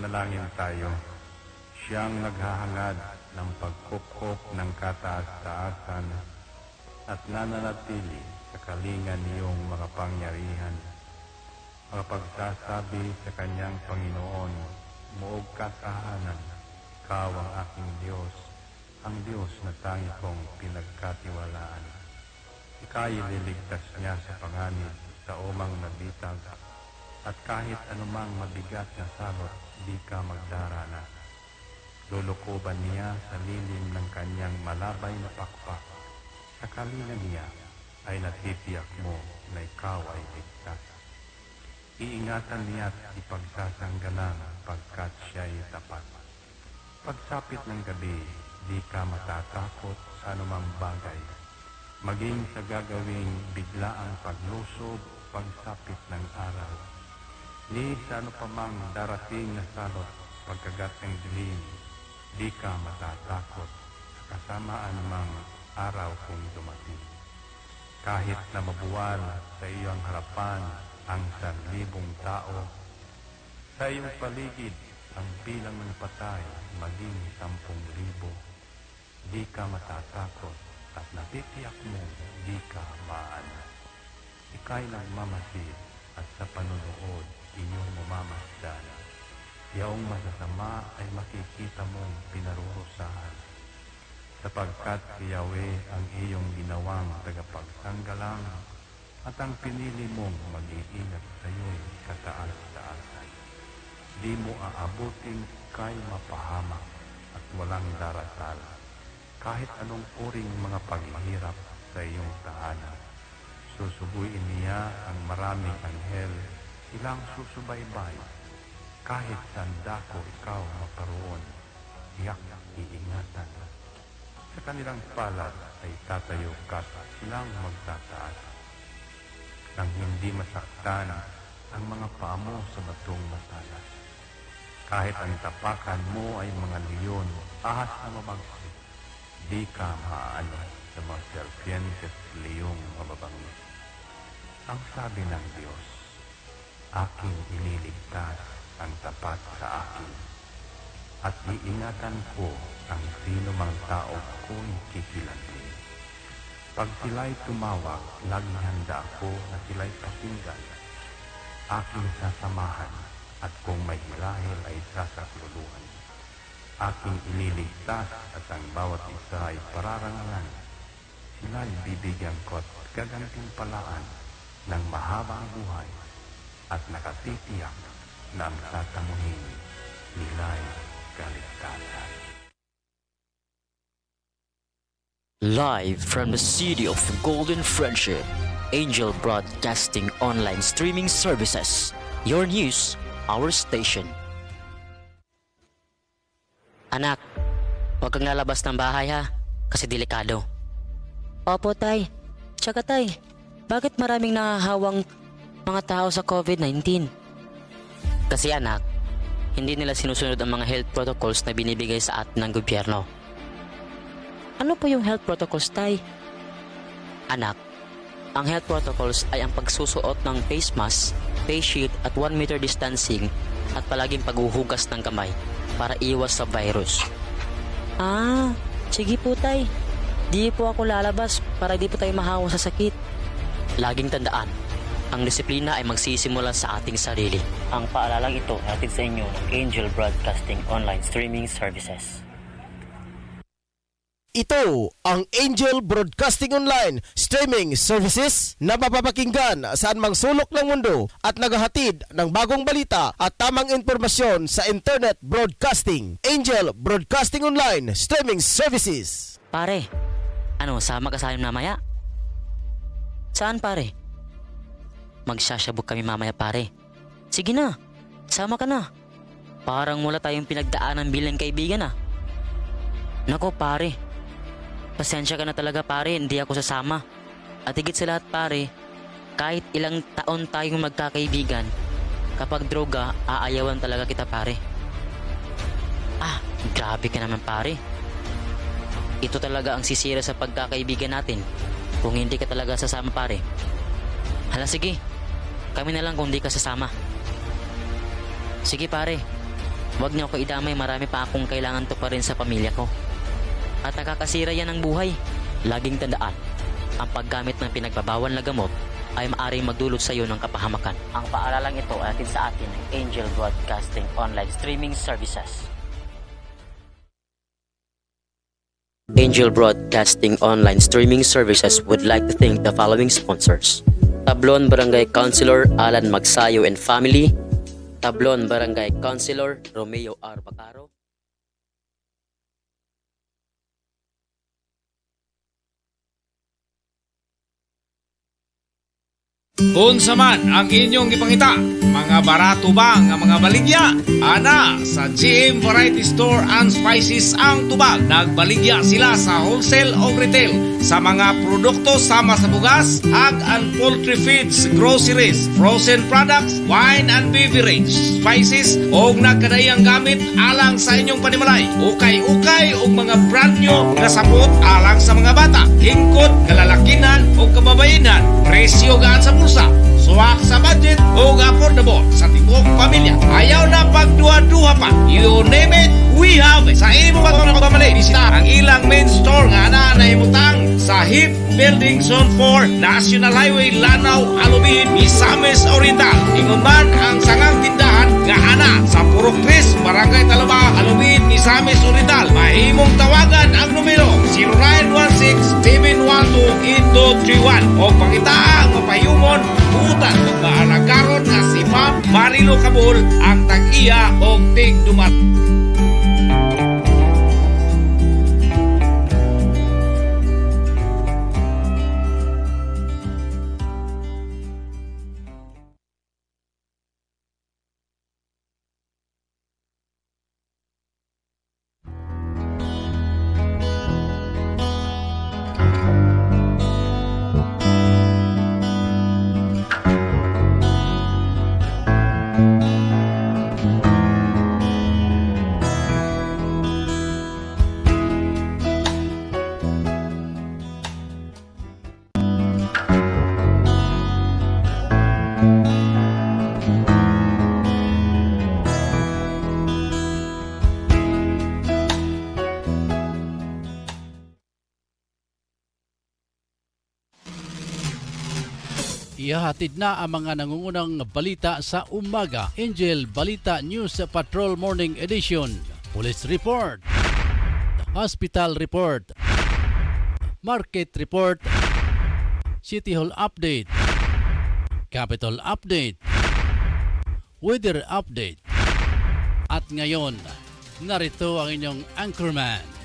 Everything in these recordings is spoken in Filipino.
Manalangin tayo. Siyang naghahangad ng pagkupkop ng kataas-taasan at nananatili sa kalingan niyong makapangyarihan. Makapagsasabi sa kanyang Panginoon, muog katahanan, ikaw ang aking Diyos, ang Diyos na tangi kong pinagkatiwalaan. Ika'y liligtas niya sa panganib sa umang nabitag, at kahit anumang mabigat na salot, di ka magdarana. Lulukoban niya sa lilim ng kanyang malabay na pakpak. Sa kalingan niya ay natitiyak mo na ikaw ay ligtas. Iingatan niya at ipagsasanggalang pagkat siya'y tapat. Pagsapit ng gabi, di ka matatakot sa anumang bagay. Maging sa gagawing biglaang paglusob, pagsapit ng araw. Ni sa ano pa mang darating na salot, pagkagat ng dilim, di ka matatakot sa kasamaan mang araw kung dumating. Kahit na mabuwal sa iyong harapan ang 1,000 tao, sa iyong paligid ang bilang ng patay maging 10,000, di ka matatakot at natitiyak mo di ka maano. Ika'y nagmamasid at sa panunood inyong mamamasdan. Yaong masasama ay makikita mong pinarurusahan, sapagkat si Yahweh ang iyong ginawang tagapagsanggalang at ang pinili mong mag-iingat sa iyo'y kataas-taasan. Di mo aabuting kay mapahamak at walang darasal, kahit anong uring mga paghihirap sa iyong tahanan. Susubuin niya ang maraming anghel, silang susubaybay. Kahit saan dako ikaw maparoon, tiyak iingatan. Sa kanilang palad ay tatayo ka at silang magtataas. Nang hindi masaktan ang mga paa mo sa batong matalas. Kahit ang tapakan mo ay mga leon, ahas na mabagsik, di ka maaano sa mga serpientes leong mababangis. Ang sabi ng Diyos, aking ililigtas ang tapat sa akin, at iingatan ko ang sino mang tao ko'y kikilantin. Pag sila'y tumawag, laging handa ako na sila'y pakinggan. Aking sasamahan, at kung may hilahil ay sasakluluhan. Aking ililigtas at ang bawat isa ay pararangalan. Sila'y bibigyan ko at gagantimpalaan ng mahabang buhay at nakatitiyak na ang tatamuhin nila'y kaligtasan. Live from the city of Golden Friendship, Angel Broadcasting Online Streaming Services. Your news, our station. Anak, huwag kang lalabas ng bahay ha, kasi delikado. Opo tay. Tsaka tay, bakit maraming nahahawang mga tao sa COVID-19? Kasi anak, hindi nila sinusunod ang mga health protocols na binibigay sa atin ng gobyerno. Ano po yung health protocols, tay? Anak, ang health protocols ay ang pagsusuot ng face mask, face shield at 1 meter distancing at palaging paghuhugas ng kamay para iwas sa virus. Ah, sige po tay. Di po ako lalabas para di po tayo mahawa sa sakit. Laging tandaan, ang disiplina ay magsisimula sa ating sarili. Ang paalalang ito hatid sa inyo ng Angel Broadcasting Online Streaming Services. Ito ang Angel Broadcasting Online Streaming Services na mapapakinggan saan mang sulok ng mundo at naghahatid ng bagong balita at tamang impormasyon sa Internet Broadcasting. Angel Broadcasting Online Streaming Services. Pare, ano, sama ka sa amin mamaya? Saan pare? Magsasabog kami mamaya pare. Sige na, sama ka na. Parang wala tayong pinagdaanan bilang kaibigan ah. Nako pare, pasensya ka na talaga pare, hindi ako sasama. At higit sa lahat pare, kahit ilang taon tayong magkakaibigan, kapag droga, aayawan talaga kita pare. Ah, grabe ka naman pare. Ito talaga ang sisira sa pagkakaibigan natin kung hindi ka talaga sasama pare. Hala sige, kami na lang kung hindi ka sasama. Sige pare, Huwag niyo ako idamay, marami pa akong kailangan to pa rin sa pamilya ko. At nakakasira yan ng buhay. Laging tandaan, ang paggamit ng pinagbabawal na gamot ay maaaring magdulot sa iyo ng kapahamakan. Ang paaralang ito ay atin sa atin ng Angel Broadcasting Online Streaming Services. Angel Broadcasting Online Streaming Services would like to thank the following sponsors: Tablon Barangay Councilor Alan Magsayo and Family, Tablon Barangay Councilor Romeo R. Bacaro, Unsa man ang inyong ipangita, mga barato ba nga mga baligya? Ana, sa GM Variety Store and Spices ang tubag. Nagbaligya sila sa wholesale o retail sa mga produkto sama sa bugas, egg and poultry feeds, groceries, frozen products, wine and beverage, spices o nagkadayang gamit alang sa inyong panimalay. Ukay-ukay o mga brand new nga sapot alang sa mga bata, hingkod, kalalakinan o kababayenan. Presyo gaan sa bulsa, suwak sa budget o affordable sa tibok pamilya. Ayaw na pagduha-duha pa. You name it, we have it. Sa imo ba kung nakamali, bisita ang ilang main store nga na imutang sa HIP Building Zone 4, National Highway, Lanao, Alubin, Misamis Oriental. Ingon man ang sangang tindahan nga ana sa Purok 3, Barangay Talaba, Alubin, Misamis Oriental. Mahimong tawagan ang numero 0916-712-8231 o pangitaang mapayumon utan o maalagaron na si Ma'am Marilo Cabul ang tag-iya o tig-dumat. Ihahatid na ang mga nangungunang balita sa umaga. Angel Balita News Patrol Morning Edition. Police Report, Hospital Report, Market Report, City Hall Update, Capital Update, Weather Update. At ngayon, narito ang inyong anchorman.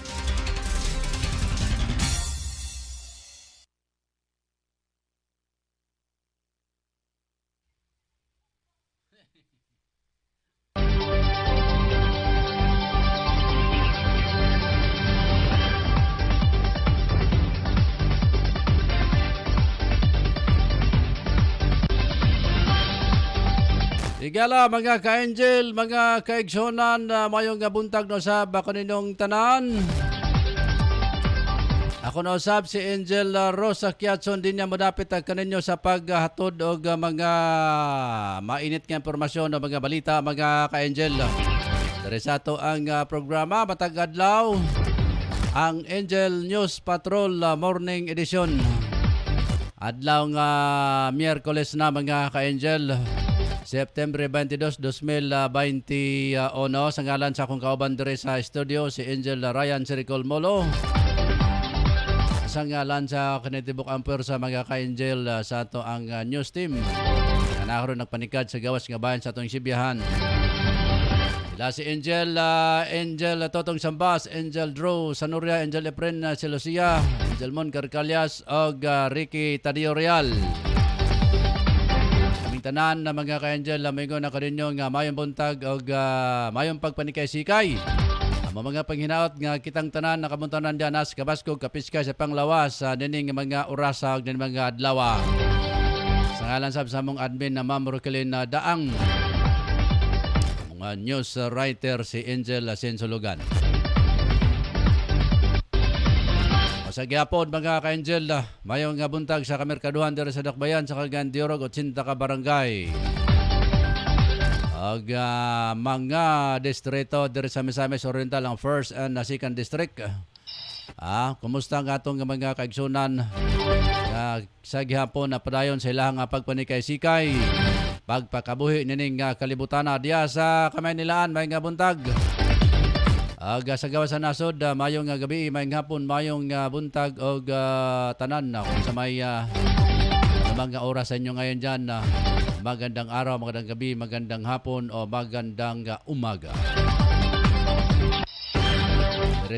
Igala mga ka-angel, mga ka-igsonan, mayong buntag no sab ako ninyong tanan. Ako no sab si Angel Rosa Kiatson din niya madapit kaninyo sa paghatod og mga mainit nga impormasyon o mga balita mga ka-angel. Dari sa ato ang programa matag adlaw ang Angel News Patrol Morning Edition. Adlaw nga Miyerkules na mga ka-angel. September 22, 2021 sa ngalan sa akong kauban dire sa studio si Angel Ryan Siricol Molo. Sa ngalan sa kanitibok amper sa mga ka-angel sa ato ang news team. Nakaroon nagpanikad sa gawas nga bayan sa atong sibiyahan. Sila si Angel Totong Sambas, Angel Drew Sanuria, Angel Efren Silosia, Angel Mon Carcalias o Ricky Tadio Real. Tanan na mga ka-angel, amigo na kaninyo nga mayong buntag o mayong pagpanikay-sikay. Ang mga panghinaot nga kitang tanan nakamuntanan dyan as kabaskog kapiskay sa panglawas sa nining mga orasag ng mga adlawa. Sa ngalan sa mong admin na Ma'am Roquelin Daang, mga news writer si Angel Sensulugan. Sa gyapon mga ka-angel, mayong nga buntag sa kamerkaduhan diri sa Dakbayan sa Cagayan de Oro, 80 ka barangay. ag mga distrito diri sa Misamis Oriental ang 1st and 2nd district. Kumusta ang atong mga kaigsunan sa gihapon na padayon sa ilang pagpanikay-sikay pagpakabuhi nining kalibutan diya sa Kamaynilaan may nga buntag. Sa gawas sa nasod, mayong gabi, mayong hapon, mayong buntag o tanan kung sa may mga oras sa inyo ngayon dyan. Magandang araw, magandang gabi, magandang hapon o magandang umaga.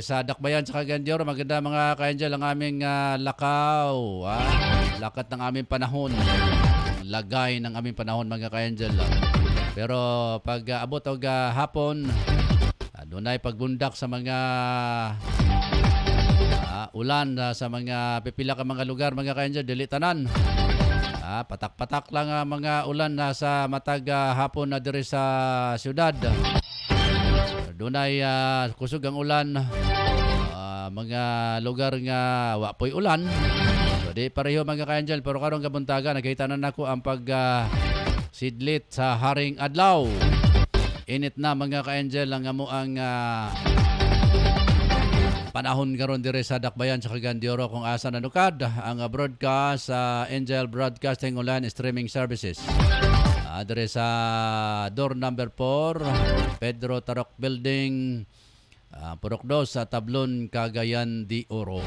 Sa Dakbayan sa Kagandior, maganda mga ka-angel ang aming lakaw. Lakat ng aming panahon. Lagay ng aming panahon mga ka-angel. Pero pag abot o hapon, doon ay pagbundak sa mga ulan sa mga pipila ka mga lugar mga ka-angel, dili tanan. Patak-patak lang mga ulan sa matag hapon na diri sa syudad. Doon ay kusog ang ulan. Mga lugar nga wapoy ulan. So di pareho mga ka-angel, pero karong kabuntaga nakita na nako ang pag sidlit sa haring adlaw. Init na mga ka-angel ang amuang panahon karon dire sa Dakbayan sa Kagandioro kung asa nanukad ang broadcast sa Angel Broadcasting Online Streaming Services. Dire sa door number 4, Pedro Tarok Building, Purok 2 sa Tablon, Cagayan de Oro.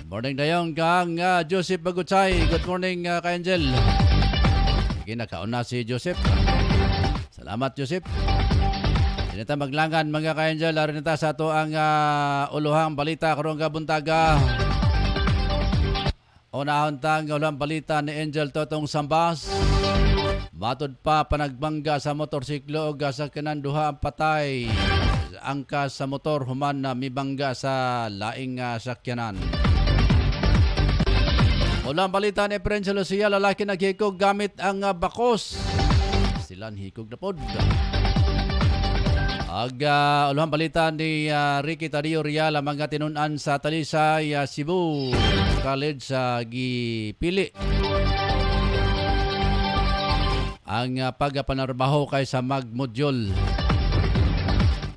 Good morning dayong kang Joseph Bagutsay. Good morning ka-angel. Kinakaon na si Joseph. Salamat Joseph. Dinita maglangan mga ka-angel. Arinita sa ato ang uluhang balita karong kabuntaga. Unahon tang ulang balita ni Angel Totong Sambas. Matod pa panagbangga sa motorsiklo o sa kinanduha ang patay. Angkas sa motor human na mibangga sa laing sakyanan. Ulang balita ni Prince Lucia, lalaki naghikog gamit ang bakos. Silan hikog na pod. Ulang balita ni Ricky Tadio Rial, mga tinunan sa Talisay, Cebu College sa gipili ang pagpanarbaho kay sa mag-module.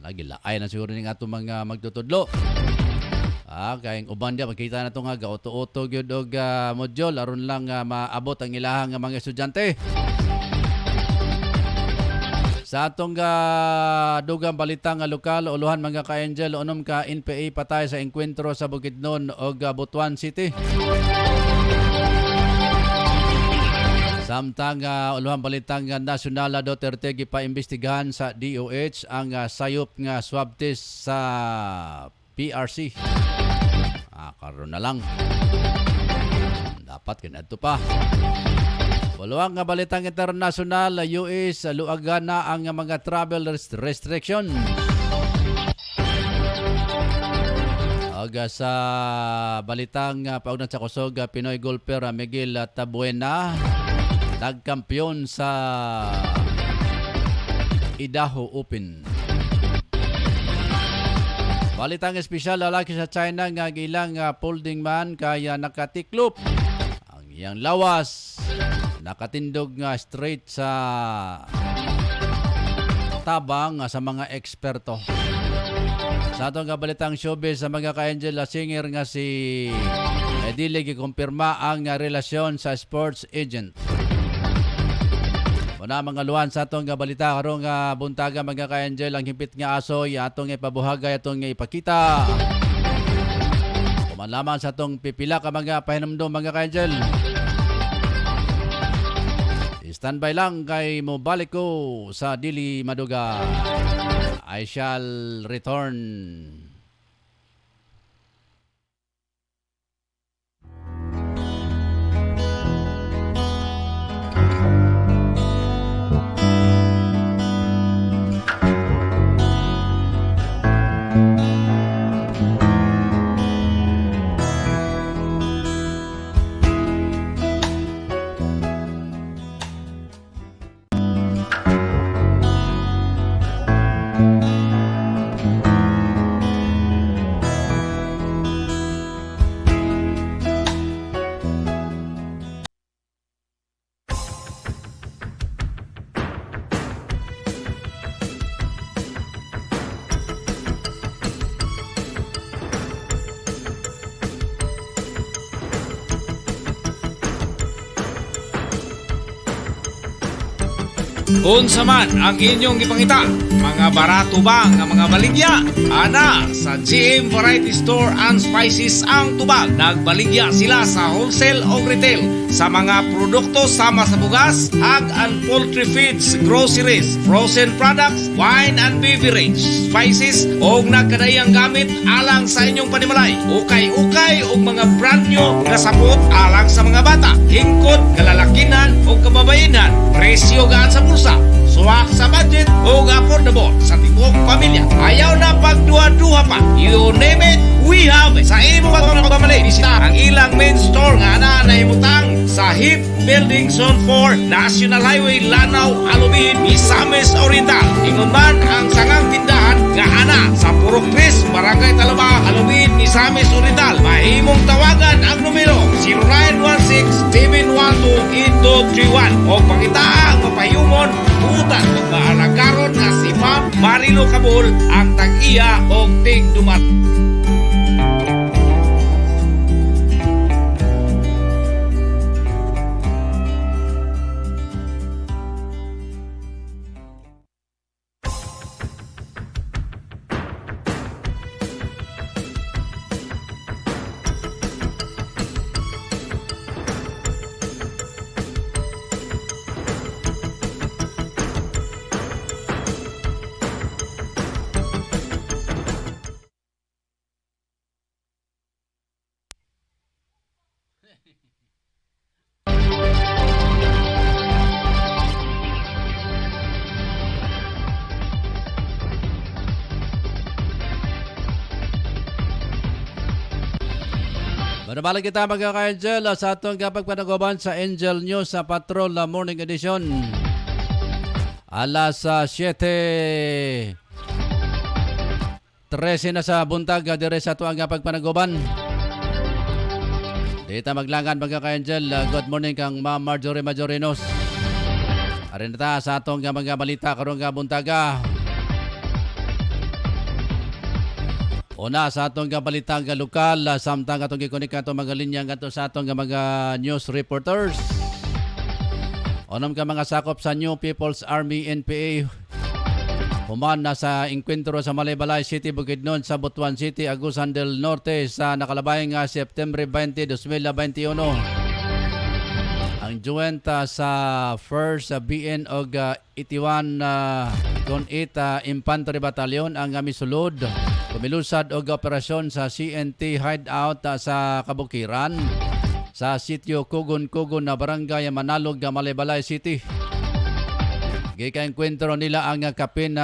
Lagi laay na siguro ning ato mga magtutudlo. Kayang uban dia makita na ito nga gauto-uto gyud og module aron lang maabot ang ilahang mga estudyante. Sa atong dugang balita nga lokal, uluhan mga ka-angel, unom ka NPA patay sa enkwentro sa Bukidnon o Butuan City. Samtang uluhan balitang nasyonal Duterte gipaimbestigahan sa DOH ang sayop nga swab test sa PRC. Karon na lang. Dapat kinadto pa. Waluang nga balitang internasyonal, US luagan na ang mga travel restriction. Sa balitang paugnat sa kusog, Pinoy golfer Miguel Tabuena nagkampiyon sa Idaho Open. Balitang espesyal, lalaki sa China nga gilang folding man kaya nakatiklop. Ang iyang lawas nakatindog nga straight sa tabang sa mga eksperto. Sa atong balitang showbiz sa mga ka-angel, singer nga si dili gikumpirma ang relasyon sa sports agent. Muna mga luwan sa atong balita karong buntaga mga ka-angel, ang hipit nga asoy atong ipabuhagay, atong ipakita. Kuman lamang sa atong pipila ka mga pahinumdum mga ka-angel. Standby lang kay mo balik ko sa dili maduga. I shall return. Unsa man ang inyong ipangita, mga barato ba nga mga baligya? Ana sa GM Variety Store and Spices ang tubag. Nagbaligya sila sa wholesale o retail sa mga produkto sama sa bugas, hog and poultry feeds, groceries, frozen products, wine and beverage, spices o nagkadayang gamit alang sa inyong panimalay. Ukay-ukay o mga brand new nga sapot alang sa mga bata, hingkod, kalalakinan o kababayenan. Presyo gaan sa bulsa, suwak sa budget o affordable sa tibok pamilya. Ayaw na pagduha-duha pa. You name it, we have it. Sa imo pagmamali, bisita ang ilang main store nga na naimutang sa HIP Building Zone 4, National Highway, Lanao, Alubin, Misamis Oriental. Ingon man ang sangang tindahan nga ana sa Purok Chris, Barangay Talaba, Alubin, Misamis Oriental. Mahimong tawagan ang numero 0916-712-8231 o pangita ang mapayumon utan o maalagaron nga si Ma'am Marilo Cabul ang tag-iya o tig-dumat. Manabalag kita mga ka-Angel sa atong kapagpanagoban sa Angel News sa Patrol Morning Edition. Alas 7:13 na sa buntag dire sa atong kapagpanagoban. Dita maglangan mga ka-Angel. Good morning kang Ma'am Marjorie Majorinos. Arin na ta sa atong mga balita karong buntaga. Una sa atong balitang lokal, samtang atong gikunik atong mga linya ato sa atong mga news reporters. Onom ka mga sakop sa New People's Army NPA. Human na sa enkwentro sa Malaybalay City, Bukidnon sa Butuan City, Agusan del Norte sa nakalabay nga September 20, 2021. Ang joint sa 1st BN og 81 kon 8 Infantry Battalion ang misulod kumilusad og operasyon sa CNT hideout sa Kabukiran sa sitio Kugon-Kugon na barangay Manalog, Malaybalay City. Gika-enkwentro nila ang kapin na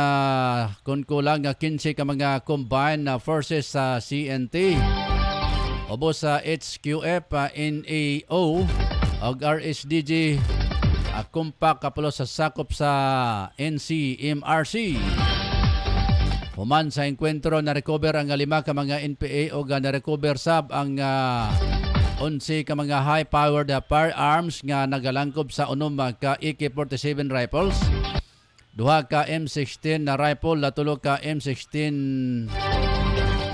kunkulang 15 ka mga combined forces sa CNT ubos sa HQF, NAO og RSDG kumpak kapulo sa sakop sa NCMRC. Human sa enkwentro na recover ang 5 ka mga NPA o na recover sab ang 11 ka mga high-powered firearms nga nagalangkob sa unom ka AK-47 rifles, 2 ka M16 na rifle, 3 ka M16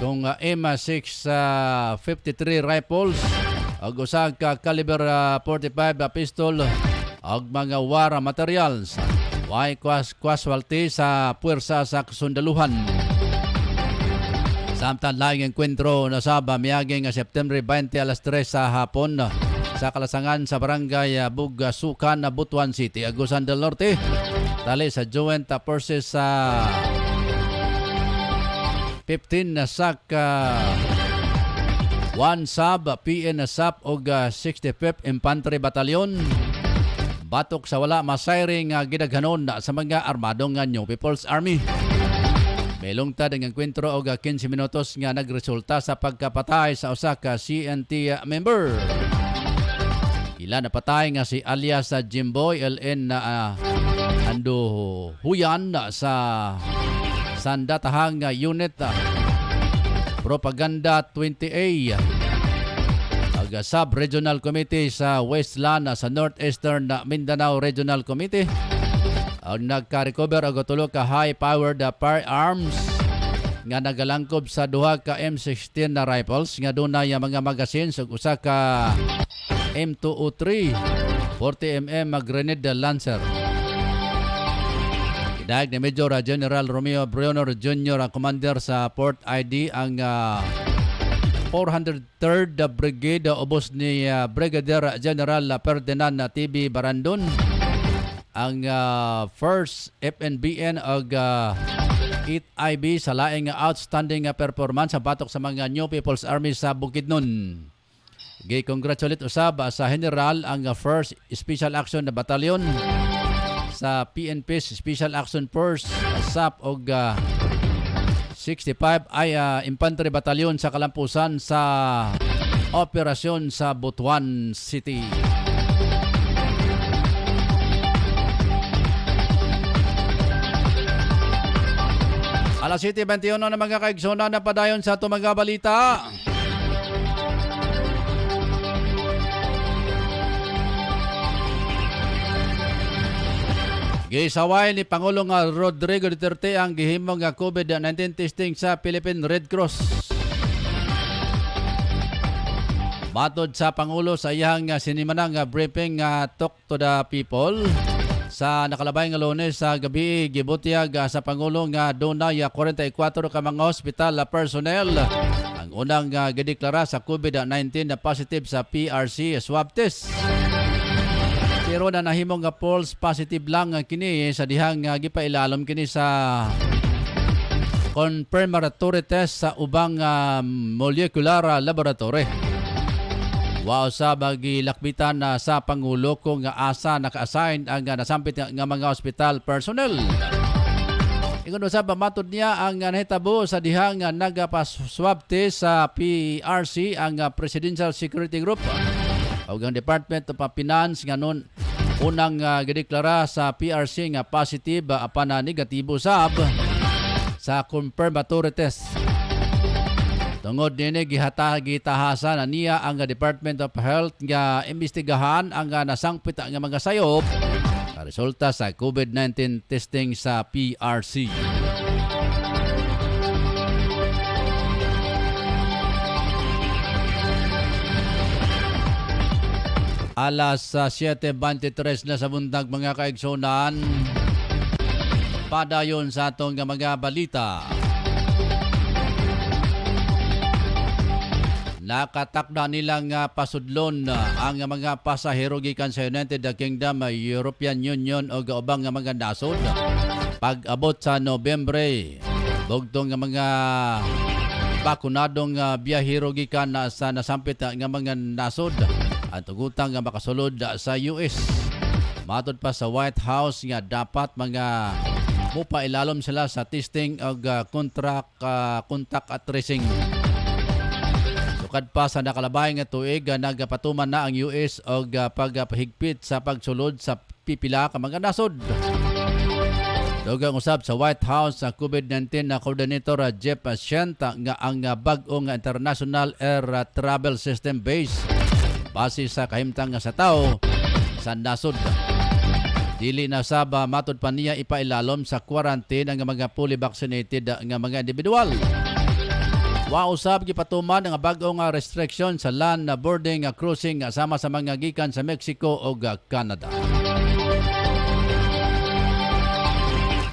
kung M6 53 rifles, ug usa ka caliber 45 pistol ug mga war materials. Way casualty sa puwersa sa kasundaluhan. Samtang laing enkwentro na sa miyaging September 20 alas 3 sa hapon sa kalasangan sa barangay Bugasukan, Butuan City, Agusan del Norte. Tali sa joint forces sa 15 na SAC 1 sub PN SAP og 65th Infantry Battalion. Batok sa wala masayring gidaghanon sa mga armadong New People's Army. May lungtad ang enkwentro og 15 minutos nga nagresulta sa pagkapatay sa usa ka CNT member. Ila napatay nga si alias Jimboy LN na ando huyan sa Sandatahang Unit Propaganda 20A Sub-Regional Committee sa Westland sa Northeastern Mindanao Regional Committee. Ang nagka-recover og 3 ka high-powered firearms nga nagalangkob sa 2 ka M16 na rifles nga dunay mga magazines ug usa ka M203 40mm grenade launcher. Dahil ni Major General Romeo Brionor Jr. ang commander sa Port ID, ang 403rd Brigade ubos ni Brigadier General Ferdinand TV Barandon, ang 1st FNBN og 8IB sa laing outstanding performance sa batok sa mga New People's Army sa Bukidnon. Gi-congratulate usab sa General ang 1st Special Action Battalion sa PNP's Special Action Force SAP og 65 ay Infantry Battalion sa kalampusan sa operasyon sa Butuan City. Alas 7:21 na mga kaigsonan na padayon sa tumaga balita. Gisaway ni Pangulong Rodrigo Duterte ang gihimong COVID-19 testing sa Philippine Red Cross. Matod sa Pangulo sa iyang sinimanang briefing Talk to the People sa nakalabay nga Lunes sa gabi, gibutyag sa Pangulo nga dunay 44 ka mga hospital personnel ang unang gideklara sa COVID-19 na positive sa PRC swab test. Pero na nahimong nga false positive lang kini sa dihang gipailalom kini sa confirmatory test sa ubang molecular laboratory. Wow sa bagi lakbitan sa Pangulo kung asa naka-assign ang nasampit nga mga hospital personnel. Ingon sa matod niya ang nahitabo sa dihang nagapa-swab test sa PRC ang Presidential Security Group o ang Department of Finance nga nun unang gideklara sa PRC nga positive apan negatibo sab sa confirmatory test. Tungod nini gitahasan na niya ang Department of Health nga imbestigahan ang nasangpit nga mga sayop sa resulta sa COVID-19 testing sa PRC. Alas 7:23 na sa bundag mga kaigsonan. Padayon sa atong mga balita. Nakatakda nilang pasudlon ang mga pasahero gikan sa United Kingdom, European Union o ubang mga nasod. Pag-abot sa Nobyembre, bugtong mga bakunadong biyahero gikan sa nasampit nga mga nasod ang tugutang nga makasulod sa US. Matod pa sa White House nga dapat mga mupailalom sila sa testing og contact at tracing. Sukad pa sa nakalabay nga tuig nagapatuman na ang US og pagpahigpit sa pagsulod sa pipila ka mga nasod. Dugang usab sa White House sa COVID-19 na Coordinator Jeff Sienta nga ang bag-ong International Air Travel System base base sa kahimtang sa tao sa nasod. Dili na saba matod pa niya ipailalom sa quarantine ang mga fully vaccinated nga mga individual. Wa usab gipatuman ang bag-ong restriction sa land boarding cruising sama sa mga gikan sa Mexico o Canada.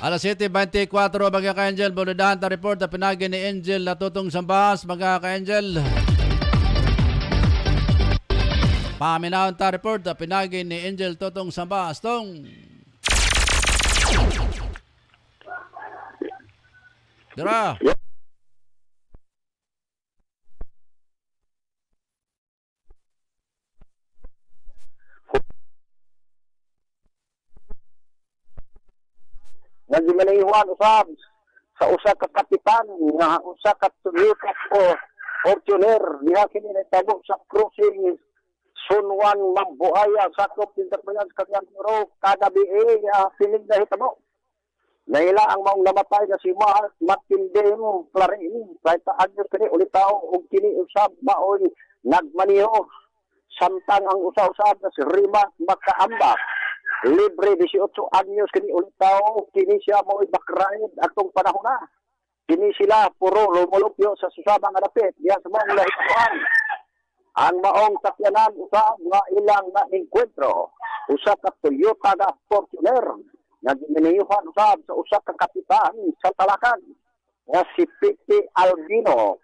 Alas 7:24 mga ka-Angel, bunudahan ta report na pinagi ni Angel Latutong Sambas mga ka-Angel. Paminahon ta report na pinagi ni Angel Totong Sambas tong. Dira. Nagimanayiwan usab sa usa ka kapitan nga usa ka Toyota o Fortuner niya kini nagtabo sa cruising Sunwan Mambuaya sakop tinterbangan sa kanyang puro kada BA sinig na hitabo. Naila ang maong namatay na si Martin Dem Clarin kahit agyo kini ulit tao og kini usab maoy nagmaniho samtang ang usa-usab na si Rima Makaamba libre 18 anyos kini ulit tao kini siya mo bakrayed atong panahon na kini sila puro lumulupyo sa susabang adapit diya sa mga lahituan ang maong sakyanan usab nga ilang na enkwentro usa ka Toyota na Fortuner nga giminiyuhan usab sa usa ka kapitan sa Talakan nga si P.T. Albino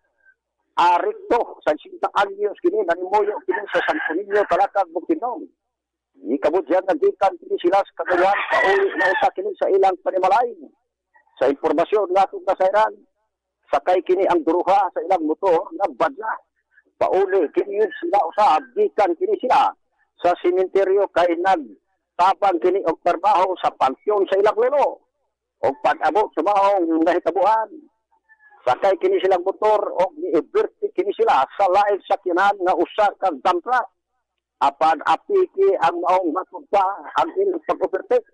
Aricto sa 50 anyos kini nanimuyo kini sa Santo Niño, Talakan, Bukidnon. Ikabot yan nagikan kini sila sa Kagayan pauli na usa kini sa ilang panimalay. Sa impormasyon nga itong kasayran, sakay kini ang duruha sa ilang motor na badla. Pauli kini sila usab, gikan kini sila sa simenteryo kay nagtabang kini og trabaho sa pansyon sa ilang lolo. Og pag-abot sa maong nahitabuhan, sakay kini silang motor o ni-ibirti kini sila sa laing sakyanan nga usa ka dump truck. Apan apiki ang maong matugpa ang ilang pag-overtake.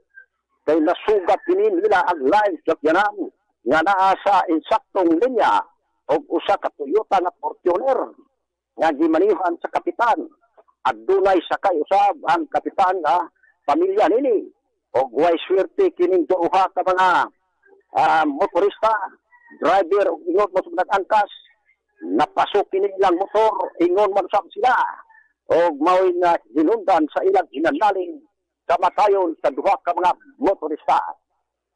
Kay nasugat kini nila ang laing sakyanan nga naa sa insaktong linya o usa ka Toyota na Fortuner nga gimanihan sa kapitan. At dunay sakay usab ang kapitan nga pamilya nini. O way swerte kining duha ka mga motorista, driver o ingon mo sa nag-angkas, napasok kini ilang motor, ingon man sab sila, o mao'y na hinundan sa ilang ginanaling kamatayon sa duha ka mga motorista.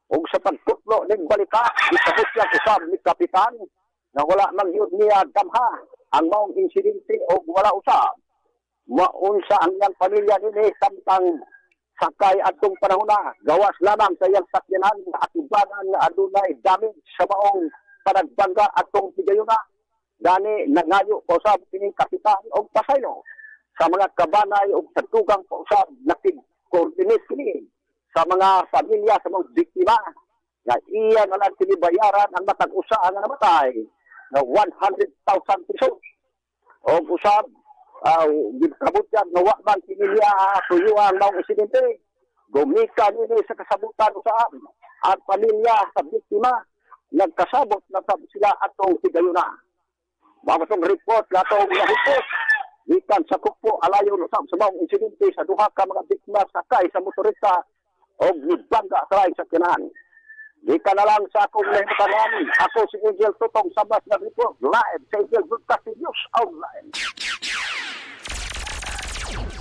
O sa pagtutlo ng balita, isabot siya usab ni kapitan na wala mang yun niya damha ang maong insidente o wala usab. Maunsa ang iyang pamilya nini samtang sakay atong panahon na gawas lamang sa iyang sakyanan nga atubangan nga adunay damage sa maong panagbangga atong higayuna. Gani nangayo pa usab kining kapitan og pasaylo sa mga kabanay og sa tugang pa usab nakig-coordinate kini sa mga pamilya sa mga biktima nga iya na lang tinibayaran ang matag-usa nga namatay na 100,000 pesos. Og usab gibkabot yan, nawa man kinilya tuyuan ng insidente. Gumika nini sa kasabutan usaan. At pamilya sa biktima, nagkasabot na sila atong higayuna. Mga itong report na itong nahipot. Ikan sa kupo, alayo usab sa mga insidente sa duha ka mga biktima sakay sa motorista o nibangga sa laing sakyanan. Ikan na lang sa akong nahimutangan. Ako si Angel Totong Sabas na report live sa Angel Broadcasting News Online.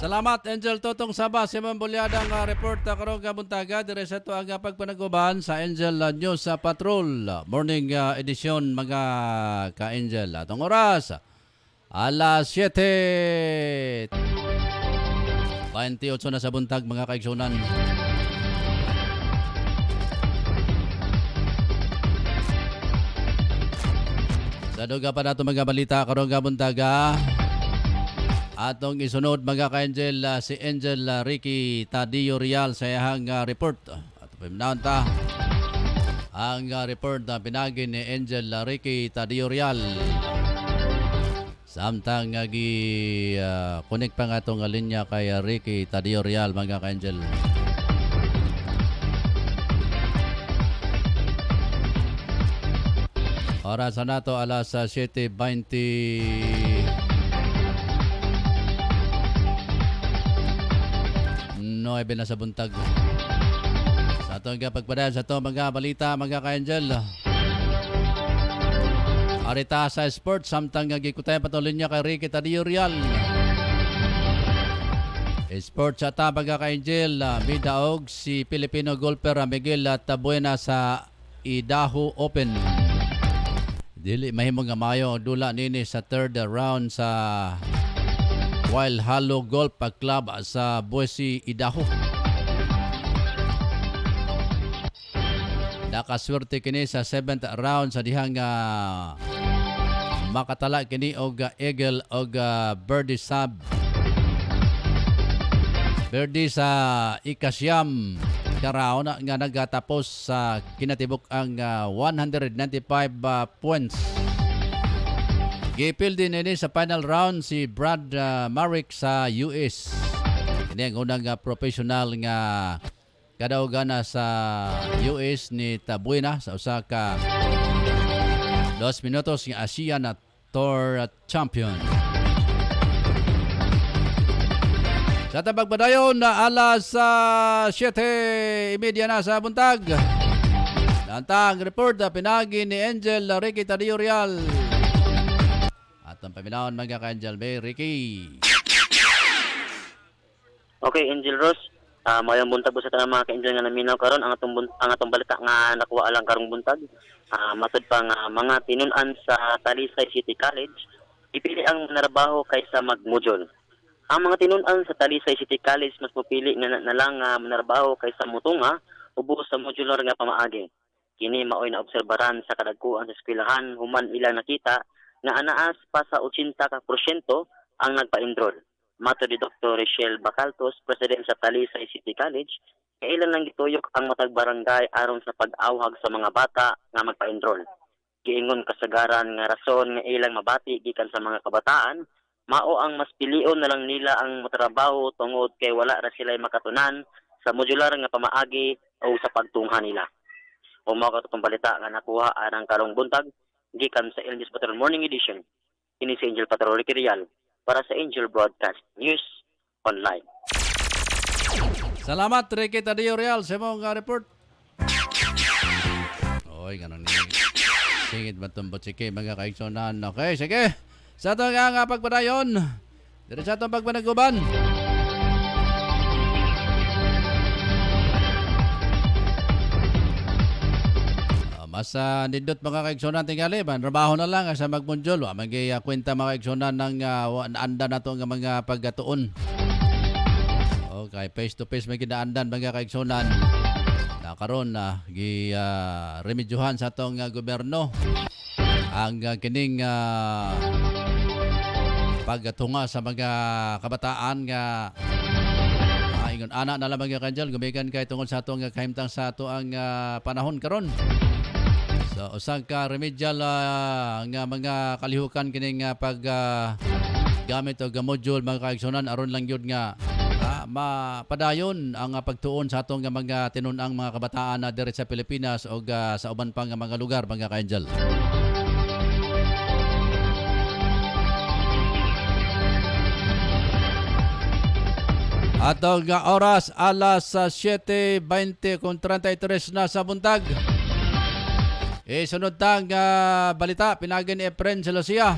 Salamat Angel Totong Saba si Mambulyadang report karong kabuntaga dire sa to aga pagpanaguban sa Angel News sa Patrol morning edition mga ka-Angel. Atong oras alas 7:28 na sa buntag mga kaigsunan. Sa duga pa nato mga balita karong kabuntaga. Atong isunod mga ka-Angel si Angel Ricky Tadio Real sa iyang report. At pimnaon ta ang report na pinagi ni Angel Ricky Tadio Real. Samtang connect pa nga itong linya kay Ricky Tadio Real mga ka-Angel. Oras na nato alas 7:20 9 na sa buntag. Sa atong pagpadaan sa itong mga balita mga ka-Angel. Arita sa sports samtang gikutay patuloy niya kay Ricky Tadio Real. Sports at mga ka-Angel, midaog si Filipino golfer Miguel Tabuena sa Idaho Open. Dili mahimong nga mayo dula nini sa third round sa Wild Hollow Golf Club sa Boise, Idaho. Nakaswerte kini sa 7th round sa dihang makatala kini og eagle og birdie sub. Birdie sa ikasyam ka-round nga nagatapos sa kinatibok ang 195 points. Gipil din ini sa final round si Brad Marek sa US. Ini ang unang professional nga kadaugana sa US ni Tabuena sa usa ka 2 minutos nga ASEAN Tour Champion. Sa tabagbadayon na alas 7:30 na sa buntag. Nantang report na pinagi ni Angel Ricky Tadio Real. Atong paminaon mga ka-Angel Bay, Ricky. Okay, Angel Ross. Mayong buntag po sa tanang mga ka-angel nga naminaw karon ang atong balita nga nakuha lang karong buntag. Matud pa nga mga tinun-an sa Talisay City College ipili ang manarbaho kaysa mag-module. Ang mga tinun-an sa Talisay City College mas mupili na lang manarbaho kaysa mutunga ubos sa modular nga pamaagi. Kini maoy na obserbaran sa kadagkuan sa eskwelahan human ilang nakita nga anaas pa sa 80% ang nagpa-enroll. Mato ni Dr. Richelle Bacaltos, President sa Talisay City College, kailan lang gituyok ang matag barangay aron sa pag-awhag sa mga bata nga magpa-enroll. Giingon kasagaran nga rason nga ilang mabati gikan sa mga kabataan, mao ang mas pilion na lang nila ang matrabaho tungod kay wala ra sila makatunan sa modular nga pamaagi o sa pagtungha nila. Mao katong balita nga nakuha arang karong buntag gikan sa News Patrol Morning Edition. Kini si Angel Patrol Riquirial para sa Angel Broadcast News Online. Salamat, Ricky Tadio Real, sa mong report. Oy, ganun ni. Singit matumbot sige, mga kaigsonan. Okay, sige. Sa ito nga pagpadayon, dito sa itong pagpanaguban. Mas nindot mga kaigsonan tingali, trabaho na lang sa magmunjol. Magay kwenta mga kaigsonan ng anda na ito ng mga pagkatuon. Okay, face to face may kinaandan mga kaigsonan. Nakaroon na remedyohan sa itong gobyerno. Ang kining pagtunga sa mga kabataan nga ingon anak na lang mga kanjal gumikan kay tungod sa atong kahimtang sa ato ang panahon karon. So usang ka remedial nga mga kalihukan kining pag gamit og module mga kaigsonan aron lang yun nga mapadayon ang pagtuon sa atong mga tinun-ang mga kabataan na diri sa Pilipinas o sa uban pang mga lugar mga kaingel. Atong oras alas 7:20:33 na sa buntag. Sunod tang balita pinagi ni Efren Salosia.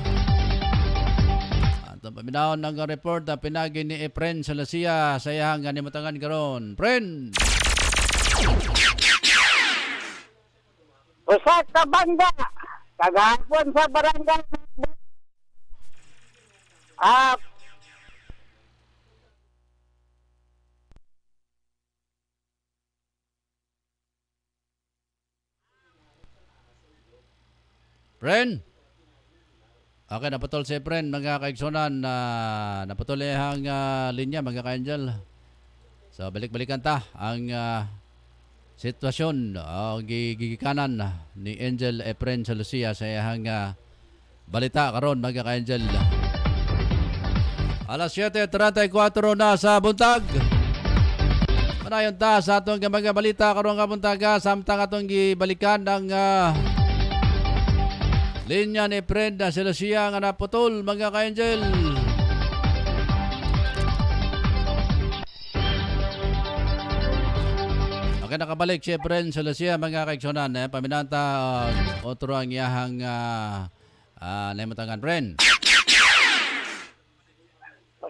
Atong paminahon ng report na pinagi ni Efren Salosia sa iyang animutangan karon. Pren. Usa ka bangga kagahapon sa barangay Pren. Okay, naputol si Pren mga kaigsonan naputol ang linya mga ka-angel. So balik-balikan ta ang sitwasyon gigikanan ni Angel Efren Salosia sa iyang balita karon mga ka-angel. Alas 7:34 na sa buntag. Manayon ta sa atong mga balita karon nga buntaga samtang atong gibalikan ang linya ni Efren Salosia nga naputol mga ka-angel. Okay, nakabalik si Efren Salosia mga kaigsonan. Paminanta otro ang iyahang naimatangan. Pren.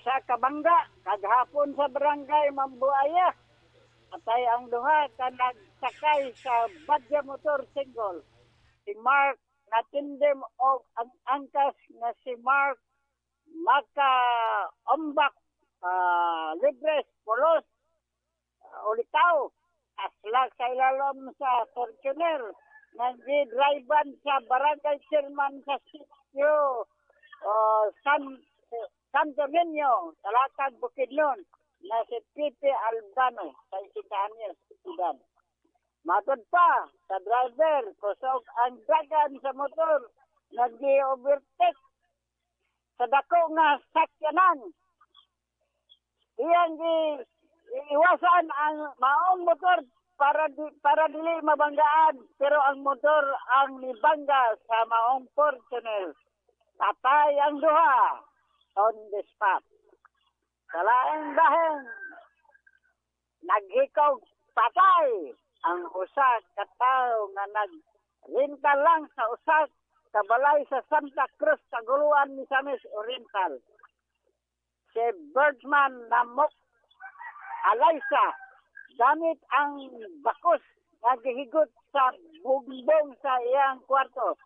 usa ka bangga kagahapon sa barangay Mambuaya. Atay ang duha ka nagsakay sa badya motor single. Si Mark natindem og ang angkas nga si Mark maka ombak libres polos ulitaw aslag sa ilalom sa Fortuner nga gi-drivean sa barangay chairman sa sitio San Domingo, Talatag, Bukidnon na si Pipe Albano sa 60 anyos edad. Matod pa sa driver, kusog ang dagan sa motor, nag-overtake sa dako nga sakyanan. Iyang iwasan ang maong motor para dili mabanggaan, pero ang motor ang nibangga sa maong Fortuner. Patay ang duha on the spot. Sa laing dahil, naghikaw patay ang usa ka tawo nga nagrinta lang sa usa ka balay sa Santa Cruz, Taguluan, Misamis Oriental. Si Birdman Namok Alaysa gamit ang bakos nga gihigot sa bumbong sa iyang kwarto.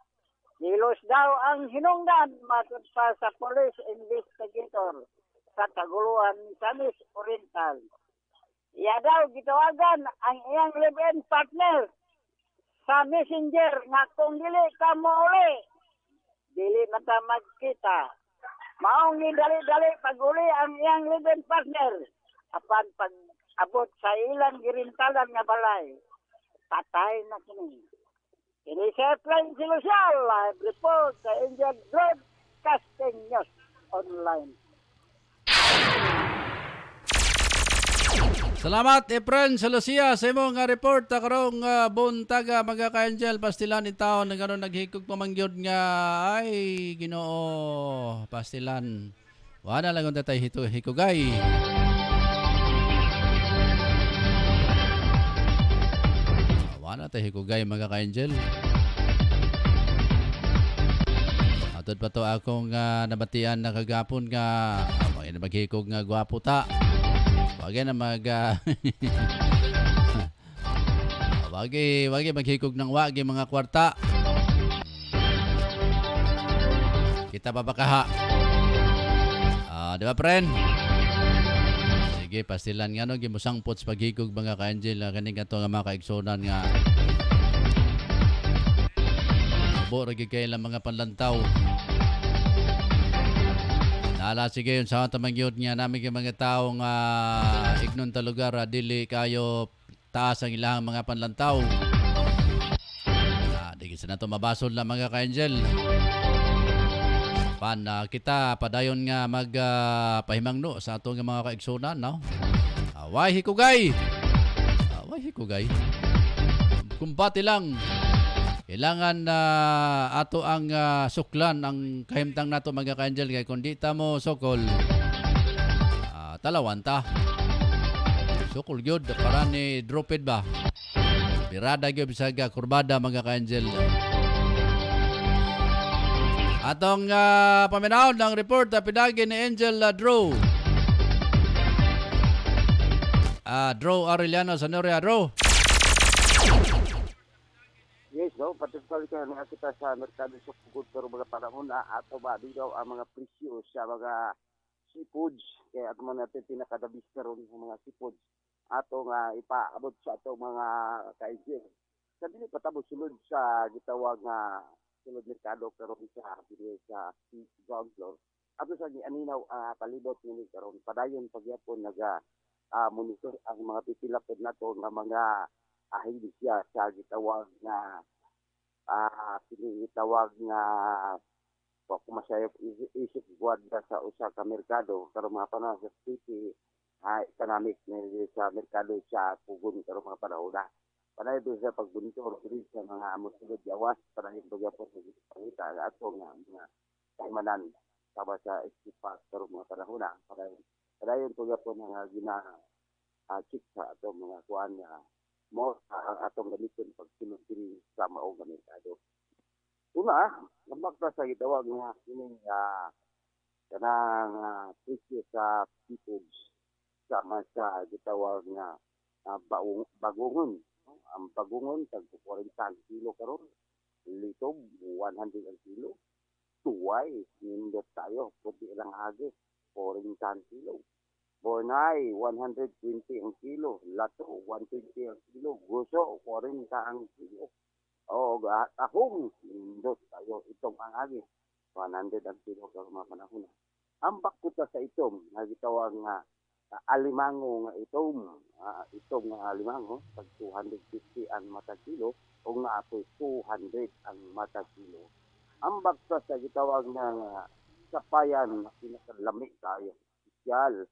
Nilos daw ang hinungdan matod pa sa police investigator sa Taguluan, Camis Oriental. Iya daw gitawagan ang iyang live-in partner sa messenger nga kung dili ka mauli, dili man ta magkita. Maong ni dali-dali pag-uli ang iyang live-in partner apan pag-abot sa ilang girintalan nga balay. Patay na kini. Ini sa Plain Silusyal, live report sa Angel Broadcasting News Online. Salamat Efren sa Lucia sa imong nga report karong buntaga mga ka-angel pastilan in taon nga karon naghikog pamangyod nga ay Ginoo pastilan. Wala lang unta tay hikugay. Wala tay hikugay mga ka-angel. Atod pa to akong nabatian na kagapon nga maghikog nga gwapo ta. Wagi na wagi maghikog ng wagi mga kwarta. Kita papakaha. Di ba, friend? Sige, pastilan nga no gimusangpot sa paghikog mga ka-angel kaning ato nga mga kaigsonan nga bo ra gid lang mga panlantaw. Nala sige yun sa tamangyod nga namin yung mga taong ignon ta lugar dili kayo taas ang ilang mga panlantaw. Di kasi na ito mabasol na mga ka-angel. Kita padayon nga magpahimangno sa atong mga kaigsunan, no? Away hikugay. Kumpati lang. Kailangan ato ang suklan ang kahimtang nato mga ka-angel kay kundi ta mo sokol talawan ta. Sokol gyud para ni dropid ba. Birada gyud bisaga kurbada mga ka-angel. Atong paminaw ng report pinagi ni Angel Drew. Drew Arellano Sanoria Drew. Yes, no, particularly kaya nga kita sa merkado sa pugod pero mga panahon na ato ba daw ang mga presyo sa mga seafoods kaya ato man natin pinakadabis karon ng mga seafoods ato nga ipaabot sa ato mga kaigil. Sa dili patabo sulod sa gitawag nga sulod merkado karon sa dili sa ground floor. Ato sa aninaw palibot ni karon padayon pagyapon naga monitor ang mga pipilapod nato nga mga ahili siya sa gitawag na pinitawag nga kung masayop isip guarda sa usa ka merkado karon mga panahon sa city economic sa merkado sa pugon karon mga panahon na panay do sa pagbuntor diri sa mga mosulod yawas panay bagya po sa pangita ato nga mga kaimanan sa istipak karon mga panahon na padayon po gyapon nga check sa ato mga kuan nga mo ang atong gamiton pag sinusiri sa maong merkado. Una, nabakta sa gitawag nga kining kanang presyo sa seafoods sama sa gitawag nga bagungon. Ang bagungon tag 40 kilo karon, litob 100 ang kilo. Tuway nindot tayo puti lang agi 40 kilo. Bornay, 120 ang kilo. Lato, 120 ang kilo. Guso, 40 ang kilo. O, tahong, indot tayo. Itong ang agi. 100 ang kilo sa mga panahon. Ang bakuta sa itom, nagitawag nga alimango nga itom. Itong nga alimango, pag 250 ang mata kilo, o nga po 200 ang mata kilo. Ang bakuta sa gitawag nga sapayan, pinakalami tayo. Sosyal.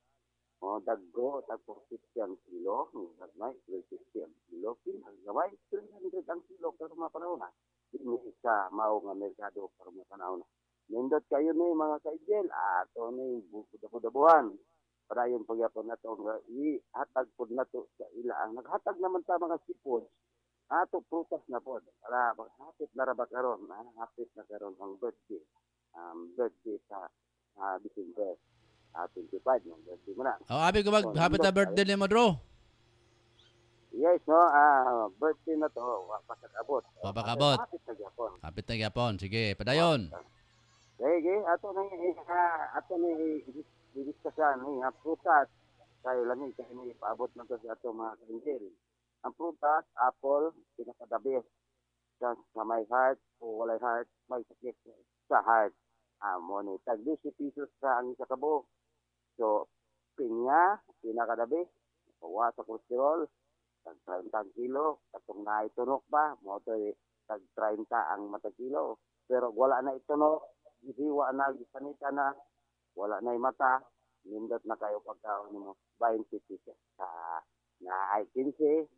Daggo, tagpo 50 ang kilo, nagmay, 350 ang kilo, pinagaway, 300 ang kilo, pero mga panahon na. Hindi isa mao nga merkado, pero mga panahon na. Nindot kayo na mga kaigel, ito na yung budabuhan. Para yung pagyapon na ito, ihatag po na ito sa ilang. Naghatag naman sa mga seafoods, ato prutas na po. Para hapit na rabak karon, hapit na karon ang birthday. Birthday sa December. 25 ng birthday mo na. Abi ko happy na birthday ni mo, Drew. Yes, no, birthday na to, pasag-abot. Papakabot. Kapit na gyapon. Kapit na gyapon. Sige, padayon. Sige, ato ni i-discussan ni ang prutas kay lami kay ni paabot na to sa ato mga kainjil. Ang prutas, apple, pinaka-the best. Sa may heart o walay heart, may sakit sa heart. Mo ni tag 10 pesos sa ang isa ka buok. So, pinya, pinaka-the best. Pawa sa kolesterol, tag 30 kilo, katong na itunok ba, mo to tag 30 ang mata kilo. Pero wala na itunok, isiwa na, gisanita na, wala na mata, nindot na kayo pagkaon mo, 20 pesos sa na ay 15,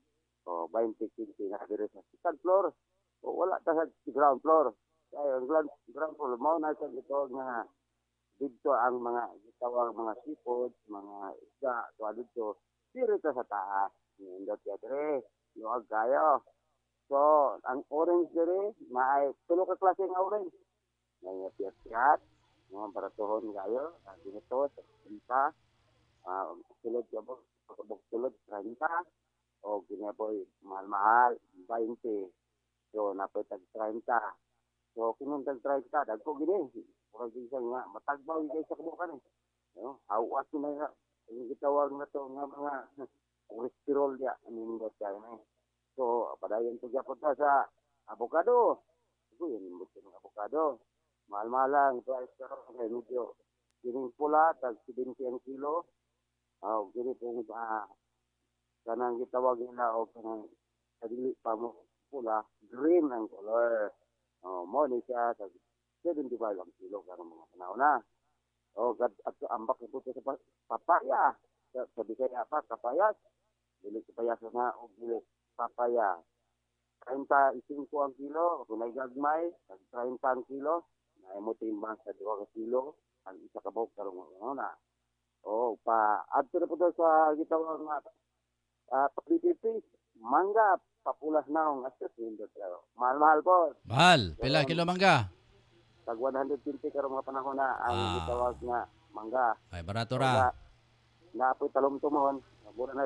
o 20-15 na dito sa second floor, o wala ta sa ground floor. Kaya ang ground floor, mo na sa ito nga, dito ang mga gitawang mga seafood, mga isda, tuwa dito, dito sa taas, nindot ya dire, luwag kayo. So, ang orange dire, may tulo ka klase ng orange. May piyat-piyat, mga baratuhon kayo, dito, sa pinta, sulod ka po, sulod, 30, o ginapoy, mahal-mahal, 20. So, napoy tag-30. So, kung tag-30, dagko gini, pura gisang nga, matagbaw yung kayo sa kabukan eh. Hawas na nga, yung gitawag na to, nga mga cholesterol niya, amingot kayo na eh. So, padayon to gyapon ta sa avocado. Ito yun, imbot ng avocado. Mahal-mahal lang, price karon kay medyo. Gining pula, tag 70 ang kilo. Gini pong kanang gitawag nila o kanang kadili pa mo pula, green ang color. Mo ni siya, tag 75 ang kilo karong mga panahon na. At ambak ito sa papaya. Sa Bisaya pa, kapayas. Dili kapayas na o dili papaya. 35 ang kilo, kung may gagmay, 30 ang kilo, na mo timbang sa 2 kilo, ang isa ka buok karong na. Adto na po doon sa gitawang pagpipipis, mangga, papulas na ang astos, mahal-mahal po. Mahal. Pila kilo mangga? Tag 120 karong mga panahon na ang gitawag nga mangga. Ay, barato ra. Naapoy talom-tumon, mura na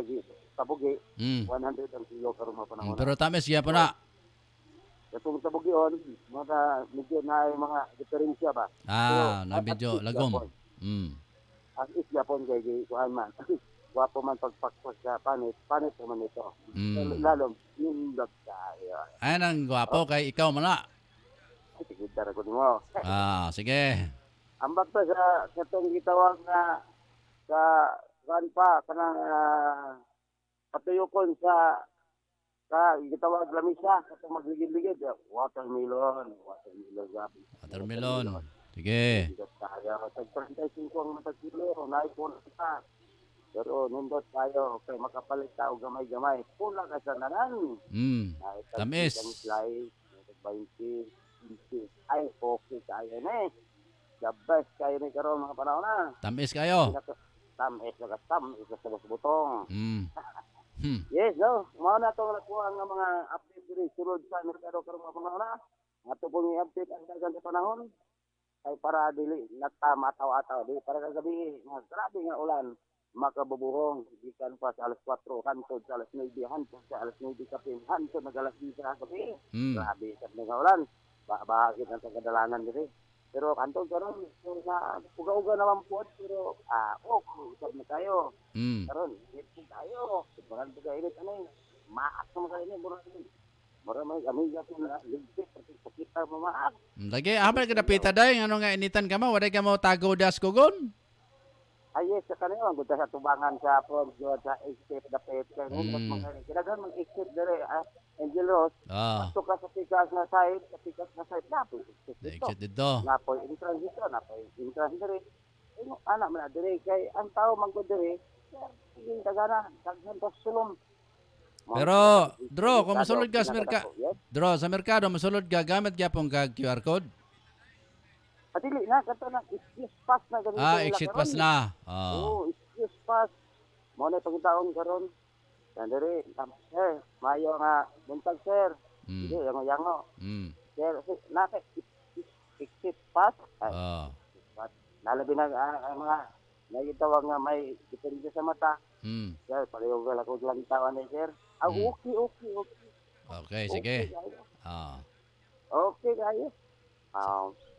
tabugi, Mm. 100 ang kilo karong mga panahon na. Pero tamis gyapon na. Katong tabugion, medyo na ay mga diferensya ba? Na medyo lagom. As is Japon kay kuan man. Wapo man pagpakpos sa panit naman ito. Lalo, nindot tayo. Ay nang gwapo kay ikaw man na. Tigidar ko mo. Sige. Ambak pa sa katong gitawag na sa kuan pa kanang patuyokon sa gitawag lamisa katong magligid-ligid. Watermelon gabi. Watermelon. Sige. Nindot tayo. Tag 35 ang matagkilo, naipon ka. Pero nindot tayo, kay makapalit tao gamay-gamay. Pula ka sa nanan. Tamis. Slice, 20, 50. Ay, okay tayo na eh. The best kayo na karoon mga panahon na. Tamis kayo. Tamis sa butong. Yes, no. Mga na itong nakuha ng mga update diri sulod sa merkado karoon mga panahon na. Ato pong i-update ang dagang panahon. Ay para dili mataw-ataw di para kagabi nga grabe nga ulan makabubuhong gikan pa sa alas 4 hantod sa alas 9 hantod sa alas 9 kapin hantod nag alas 10 sa gabi grabe sa nga ulan bahagi ng kadalanan diri pero hantod karon sa uga-uga naman po pero okay na tayo karon ito tayo sobrang init ano maak mo kayo ni mura may amiga ko na ligpit kita mo maak. Lagi, amal ka napita day, ano nga initan ka mo, waday ka mo tago das kugon? Yes, sa kanila, ang sa tubangan sa prom, sa escape na pet, kailangan mag-escape dire, Angel Rose, ato ka sa pikas na side, napoy, exit dito. Napoy, entrance dire, anak mo na dire, kay ang tao magod dire, hindi tagana, taghan pa sulong. Pero, Dro, kung masulod ka sa merkado, Dro, sa merkado, masulod ka, gamit ka pong QR code? Dili na, kato na, excuse pass na ganito. Exit pass na. Excuse pass. Mo na pagitaon karon. Sandere, sir, mayo nga, buntag sir. Hindi, yango. Sir, naka exit pass. Nalabi na mga Nagitawag nga may diferensya sa mata. Sir, pareho ka lang ko lang tawan ni sir. Okay. Okay, sige. Okay, kayo. Ah. Okay, kayo.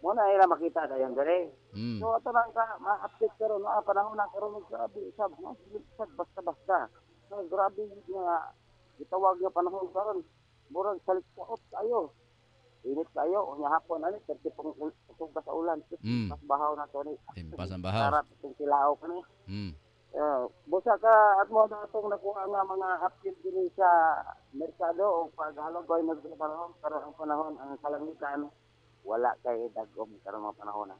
Muna ila makita kayo dere. Mm. So ato lang ka ma-update karon na panahon na karon grabe sab basta. So grabe nga gitawag nga panahon karon. Murag salit sa tayo. Init kayo unya hapon ani perti pong sa ulan. Mas bahaw na to ni. Timpas ang bahaw. Sarap itong silaw ka ni. Busa ka at mo na itong nakuha nga mga update din sa merkado o paghalog ko ay nagpanahon karon ang panahon ang kalangitan wala kay dagom karon mga panahon na.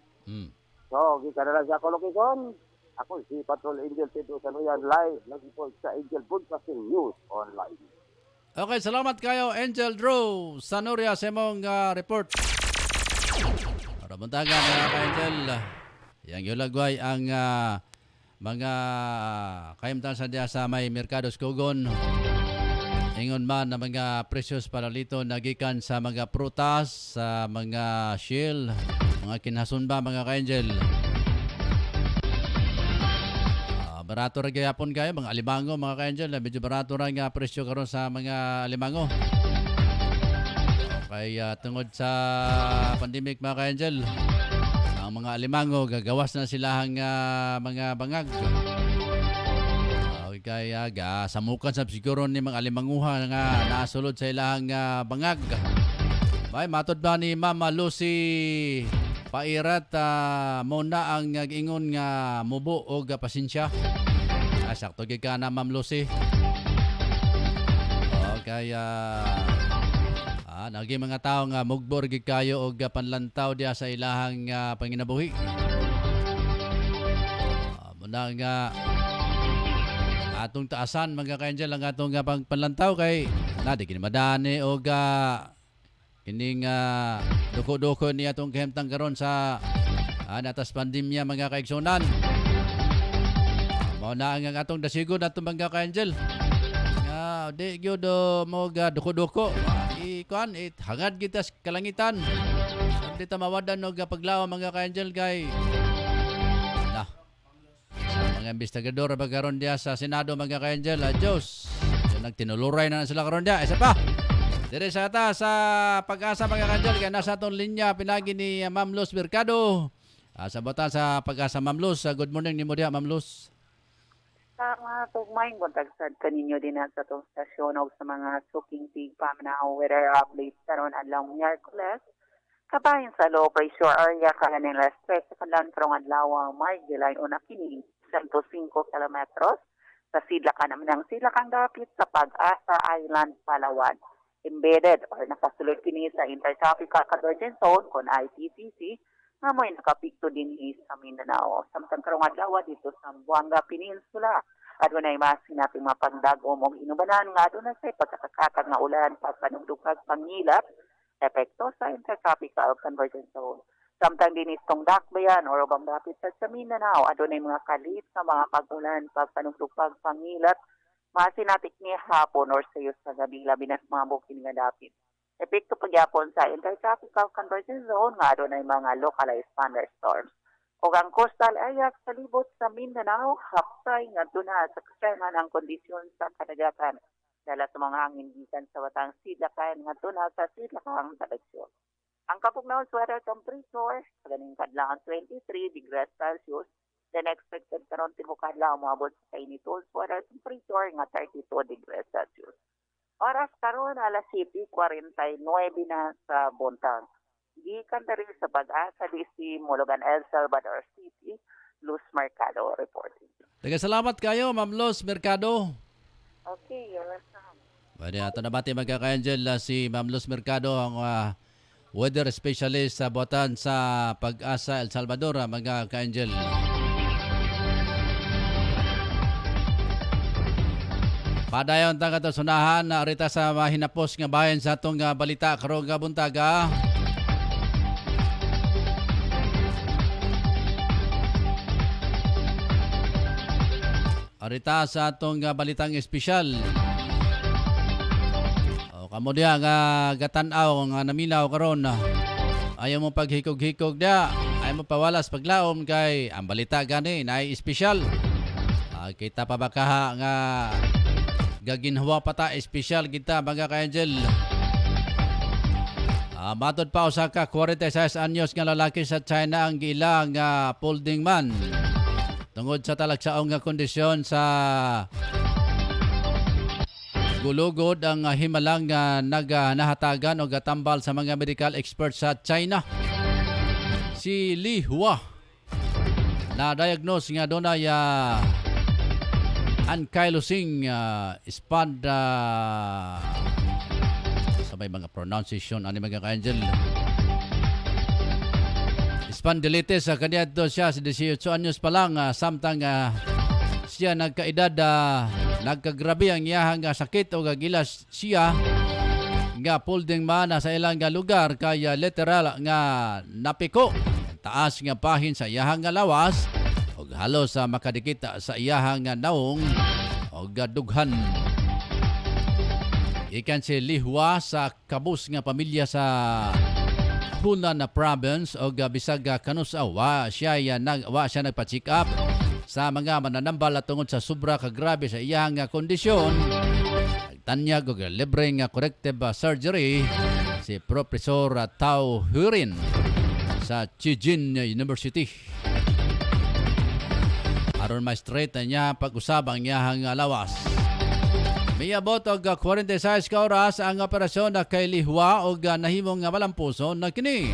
So, gikadala sa location. Ako si Patrol Angel Pedro Sanuyan live nagpo sa Angel Broadcasting News Online. Okay, salamat kayo Angel Drew Sanoria sa imong report. Para buntagan mga ka-Angel. Yang yulagway ang mga kaimtan sa diya sa may Merkados Kugon. Ingon man na mga precious paralito nagikan sa mga prutas, sa mga shell, mga kinhason ba mga ka-Angel. Barato ra gyapon kayo mga alimango mga ka-Angel, medyo barato ra nga presyo karon sa mga alimango. Kaya tungod sa pandemic mga ka-Angel, ang mga alimango gagawas na silahang mga bangag. Kaya samukan sa siguro ni mga alimanguha nga nasulod sa ilahang bangag. May matod ba ni Mama Lucy Pairat mo na ang ingon nga mubo o pasensya. Sakto gid ka na Ma'am Lucy. Kaya nagi mga tao nga mugbor gid kayo og panlantaw diya sa ilahang panginabuhi. Muna nga atong taasan mga ka-Angel ang atong panlantaw kay di kini madani og kining duko-duko ni atong kahimtang karon sa natas pandemya mga kaigsunan. Mao na ang atong dasigod atong mga ka-Angel. Di gyud mo duko-duko. Ikuan hangad kita sa kalangitan. Di ta mawadan og paglaom mga ka-Angel kay mga investigador bagaron dia sa Senado mga ka-Angel. Diyos, nagtinuluray na sila karon dia. Isa pa, dire sa ata sa Pag-asa mga ka-Angel, kaya nasa itong linya pinagi ni Ma'am Luz Mercado. Sabotan sa Pag-asa Ma'am Luz. Good morning ni mo dia Ma'am Luz. Sa mga tugmayng kontagsad kaninyo din sa itong stasyon o sa mga suking tig paminaw weather updates karon adlaw Miyerkules. Kabahin sa low pressure area Canela Strait sa kanlan karong adlaw may gilay o nakini 105 kilometros sa sidlakan naman ng sidlakang dapit sa Pag-asa Island, Palawan. Embedded or nakasulod kini sa Intertropical Convergence Zone kon ITCC nga mo'y nakapikto din sa Mindanao. Samtang karong adlaw dito sa Buanga Peninsula. At wala mas sinaping mapagdagom o inubanan nga doon na sa pagkakakatag nga ulan pagpanugdugkag pangilap epekto sa Intertropical Convergence Zone. Samtang din itong dakbayan o ubang dapit sa Mindanao, adunay mga kalit sa mga pag-ulan, pagpanugtugpag, pangilat, masinatik ni hapon or sa sa gabi, labi na mga bukin nga dapit. Epekto pagyapon sa Intertropical Convergence Zone, nga adunay mga localized thunderstorms. O ang coastal area sa libot sa Mindanao, hapsay nga doon sa kasayangan ang kondisyon sa kadagatan. Dala sa mga hangin gikan sa watang sidlakan nga doon sa sidlakang talagsyon. Ang kapugnaon weather temperature, ganing kadlaw 23 degrees Celsius. Then expected karon tibok kadlaw moabot sa initol weather temperature nga 32 degrees Celsius. Oras karon alas 7:49 na sa buntag. Gikan diri sa Pag-asa DC Mologan, El Salvador City, Luz Mercado reporting. Salamat kayo Ma'am Luz Mercado. Okay, you're welcome. Pwede ato nabati mga ka-Angel si Ma'am Luz Mercado ang weather specialist sa buwatan sa Pag-asa El Salvador mga ka-Angel. Padayon tang katasunahan arita sa mahinapos nga bayan sa atong balita karong buntaga. Arita sa atong balitang espesyal. Kamo dia nga gatanaw nga naminaw karon. Ayaw mo paghikog-hikog dia. ay mapawalas paglaom kay ang balita gani na ay espesyal. Kita pa baka nga gaginhawa pa ta espesyal kita mga ka-angel. Matod pa usa ka 46 anyos nga lalaki sa China ang giila nga folding man tungod sa talagsaong nga kondisyon sa gulugod ang himalang naghatagan o gatambal sa mga medical experts sa China. Si Li Hua na diagnose nga dunay ankylosing sabay mga pronunciation ani mga ka-angel. Spondylitis kaniya to siya sa 18 anyos pa lang samtang siya nagkaedad nagkagrabe ang iyahang sakit o gagilas siya nga folding man sa ilang lugar kaya literal nga napiko taas nga pahin sa iyahang lawas o halos makadikita sa iyahang naong o dughan. Ikan si Li Hua sa kabus nga pamilya sa Hunan province o bisag Kanusawa siya nagpa-check up sa mga mananambal at tungod sa sobra kagrabe sa iyang kondisyon. Nagtanyag og libre nga corrective surgery si Professor Tao Hurin sa Chijin University. Aron may straight niya pag-usab ang iyang lawas. Miabot og 46 ka oras ang operasyon na kay Li Hua og nahimong nga malampuson na kini.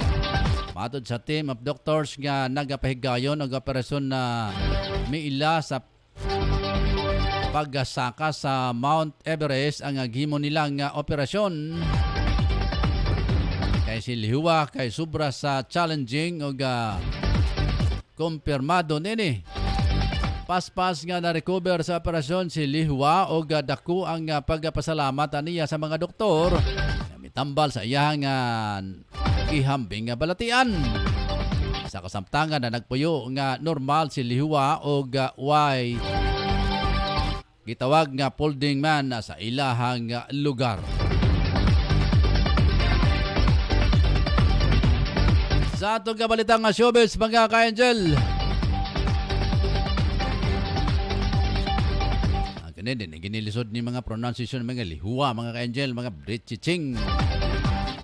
Matod sa team of doctors nga nagapahigayon og operasyon na miila sa pagsaka sa Mount Everest ang gihimo nilang operasyon. Kay si Li Hua kay sobra sa challenging og kumpirmado nini. Paspas nga na-recover sa operasyon si Li Hua o dako ang pagpasalamat niya sa mga doktor na mitambal sa iyang ihambing balatian. Sa kasamtangan na nagpuyo nga normal si Li Hua o way gitawag nga folding man sa ilahang lugar. Sa atong kabalitang showbiz mga ka-angel, ginilisod ni mga pronunciation mga Li Hua, mga ka-angel, mga Britchiching.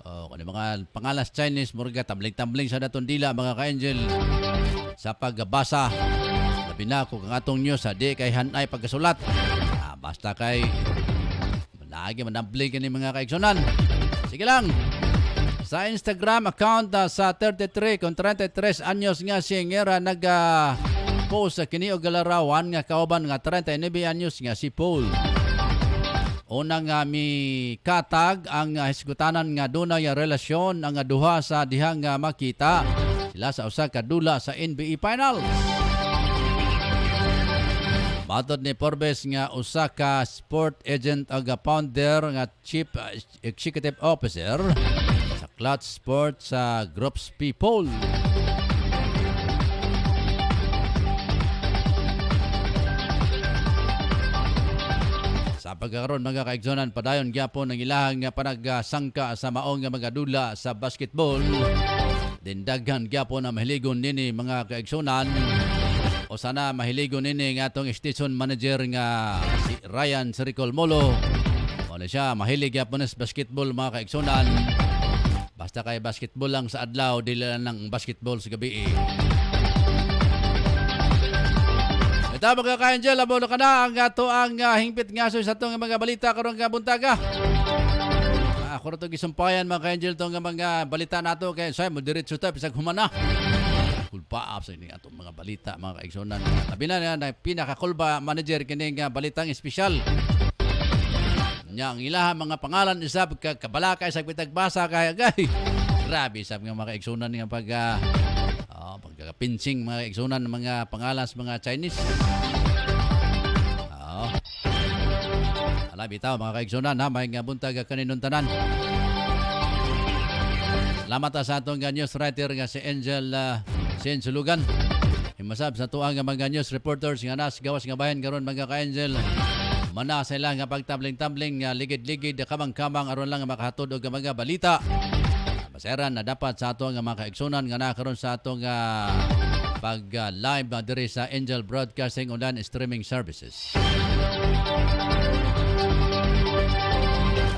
Kung mga pangalas Chinese, murga tabling-tabling sa daton dila mga ka-angel. Sa pagbasa, labi na kung ang atong news sa di kay hanay pagkasulat. Basta kay lagi manambling ka ni mga kaigsunan. Sige lang. Sa Instagram account sa 33 kung 33 anyos nga singera post sa kini og galarawan nga kauban nga 39 anyos nga si Paul. Unang mi katag ang hisgutanan nga dunay relasyon ang duha sa dihang makita sila sa usa ka dula sa NBA Finals. Matod ni Forbes nga usa ka sport agent ag founder nga chief executive officer sa Clutch Sports sa Groups People. Sa pagkakaroon mga kaigsunan, padayon gyapon ang ilahang panagsangka sa maong nga mga dula sa basketball. Daghan gyapon na mahiligon nini mga kaigsunan. O sana mahiligon nini nga atong station manager nga si Ryan Siricol Molo. Wala siya mahilig gyapon sa basketball mga kaigsunan. Basta kay basketball lang sa adlaw, dili lang ng basketball sa gabi. Ito mga ka-angel, abono ka na ang ato ang hingpit nga sa itong mga balita karong buntaga. Ako na itong isumpayan mga ka-angel itong mga balita nato kaya say mo diretso tayo pisag humana. Kulpa sa ini atong mga balita mga kaigsunan. Labi na pinaka-kulba manager kining balitang espesyal. Yang ilaha mga pangalan isab kabalakay sa bitagbasa kaya gay. Grabe sab nga mga kaigsunan nga pagkakapinsing mga kaigsunan ng mga pangalan sa mga Chinese. Alam bitaw mga kaigsunan ha, may nga buntag kaninong tanan. Salamat sa atong news writer nga si Angel Sulugan. Himasab sa tuang mga news reporters nga nas gawas nga bayan karon mga ka-angel. Mana sa ilang nga pagtabling-tabling ligid-ligid kamang-kamang aron lang makahatod og mga balita. Maseran na dapat sa atong mga kaigsunan nga nakaroon sa atong pag-live diri sa Angel Broadcasting Online Streaming Services.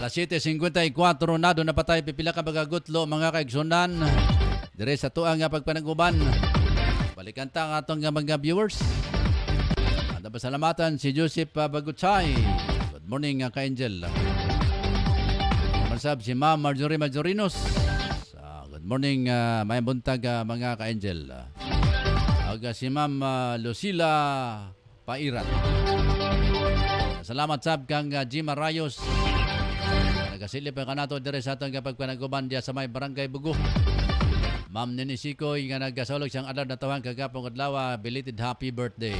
Alas 7:54 na doon na patay pipila ka bagagutlo mga kaigsunan diri sa tuang nga pagpanaguban. Balikan ta ang atong mga viewers. Anda pasalamatan si Joseph Bagutsay. Good morning ka-Angel. Mansab si Ma'am Marjorie Majorinos. Good morning may buntag mga ka-Angel. Si Ma'am Lucila Pairat. Salamat sab kang Jima Rayos. Nagasilip ka nato dire sa atong pagpanaguban diya sa may Barangay Bugo. Ma'am Nini Sikoy nga nagasulog siyang adlaw na tawang kagapong adlaw, belated happy birthday.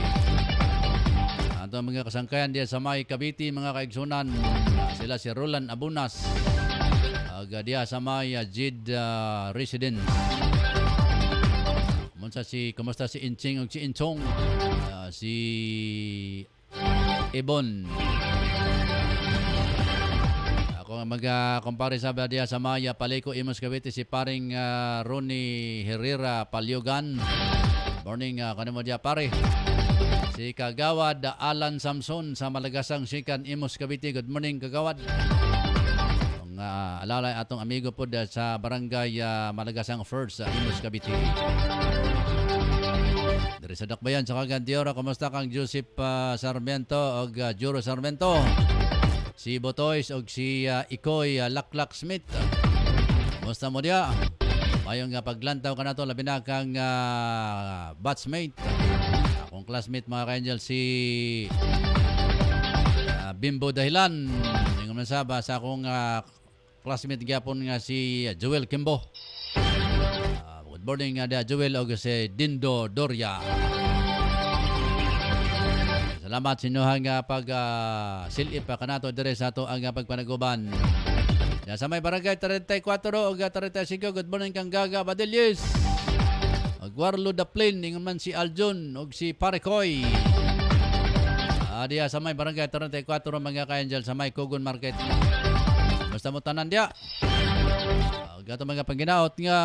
Ato mga kasangkayan diya sa may Cavite mga kaigsunan, sila si Roland Abunas. Diya sa may Jid Residence. Kumusta si Inching o si Inchong, si Ibon. Ako mag-compare sa diya sa Maya Paliko Imos Cavite si paring Ronnie Herrera Palyogan. Morning kanimo diya pare. Si Kagawad Alan Samson sa Malagasang Sikan Imos Cavite. Good morning Kagawad. Alalay atong amigo po sa Barangay Malagasang First Imos Cavite. Dari sa Dakbayan sa Kagantiora, kumusta kang Joseph Sarmiento o Juro Sarmiento? Si Botoys o si Ikoy Laklak Smith. Kumusta mo diya? Mayong paglantaw ka na ito, labi na kang batchmate. Akong classmate mga ka-Angel, si Bimbo Dahilan. Yung nasaba sa akong classmate gyapon nga si Joel Kimbo. Good morning Joel o si Dindo Doria. Salamat sa inyo nga pag-silip ka nato dire sa ato ang pagpanaguban. Sa may Barangay 34 o 35, good morning kang Gaga Badelyes. Agwarlo da Plain, ingon man si Aljon o si Parekoy. Diya sa may Barangay 34 mga ka-Angel sa may Kugon Market. Basta mo tanan diya. Gato mga panginaot nga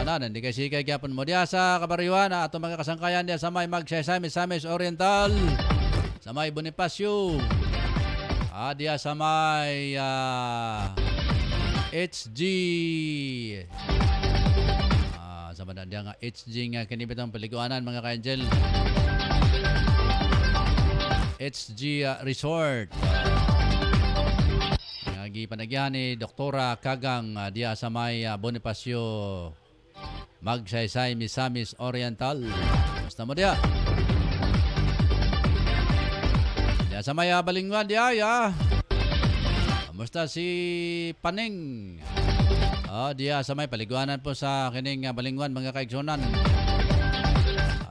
nanan di kay sikay gyapon mo diya sa Kabaryuan ato mga kasangkayan diya sa may Magsaysay Misamis Oriental. Sa may Bonifacio. Diya sa may HG. Sa mga diya nga HG nga kinibitang paliguanan mga ka-Angel. HG Resort. Panagyan ni Doktora Kagang diya sa may Bonifacio Magsaysay Misamis Oriental. Basta mo diya. Diya sa may Balingwan diya. Basta si Paning. Diya sa may paliguanan po sa kining Balingwan mga kaigsunan.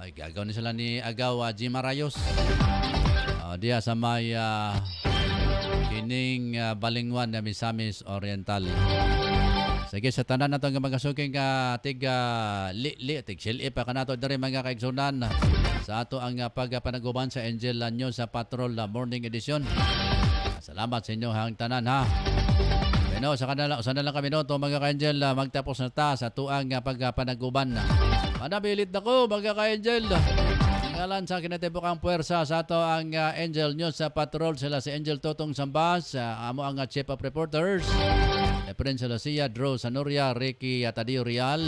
Gagaw ni sila ni Agaw Jima Rayos. Diya sa may kining Balingwan na Misamis Oriental. Sige sa tanan nato nga mga suking tig silip ka nato diri mga kaigsunan sa ato ang pagpanaguban sa Angel News sa Patrol Morning Edition. Salamat sa inyo hang tanan ha. Bueno, sa kanila usa na lang kami minuto mga ka-Angel magtapos na ta sa tuang pagpanaguban. Manabilit nako mga ka-Angel. Ngalan sa kinatibukang puwersa sa ato ang Angel News sa Patrol, sila si Angel Totong Sambas, amo ang Chief of Reporters, Prince Lucia, Drew Sanuria, Ricky Tadio Real,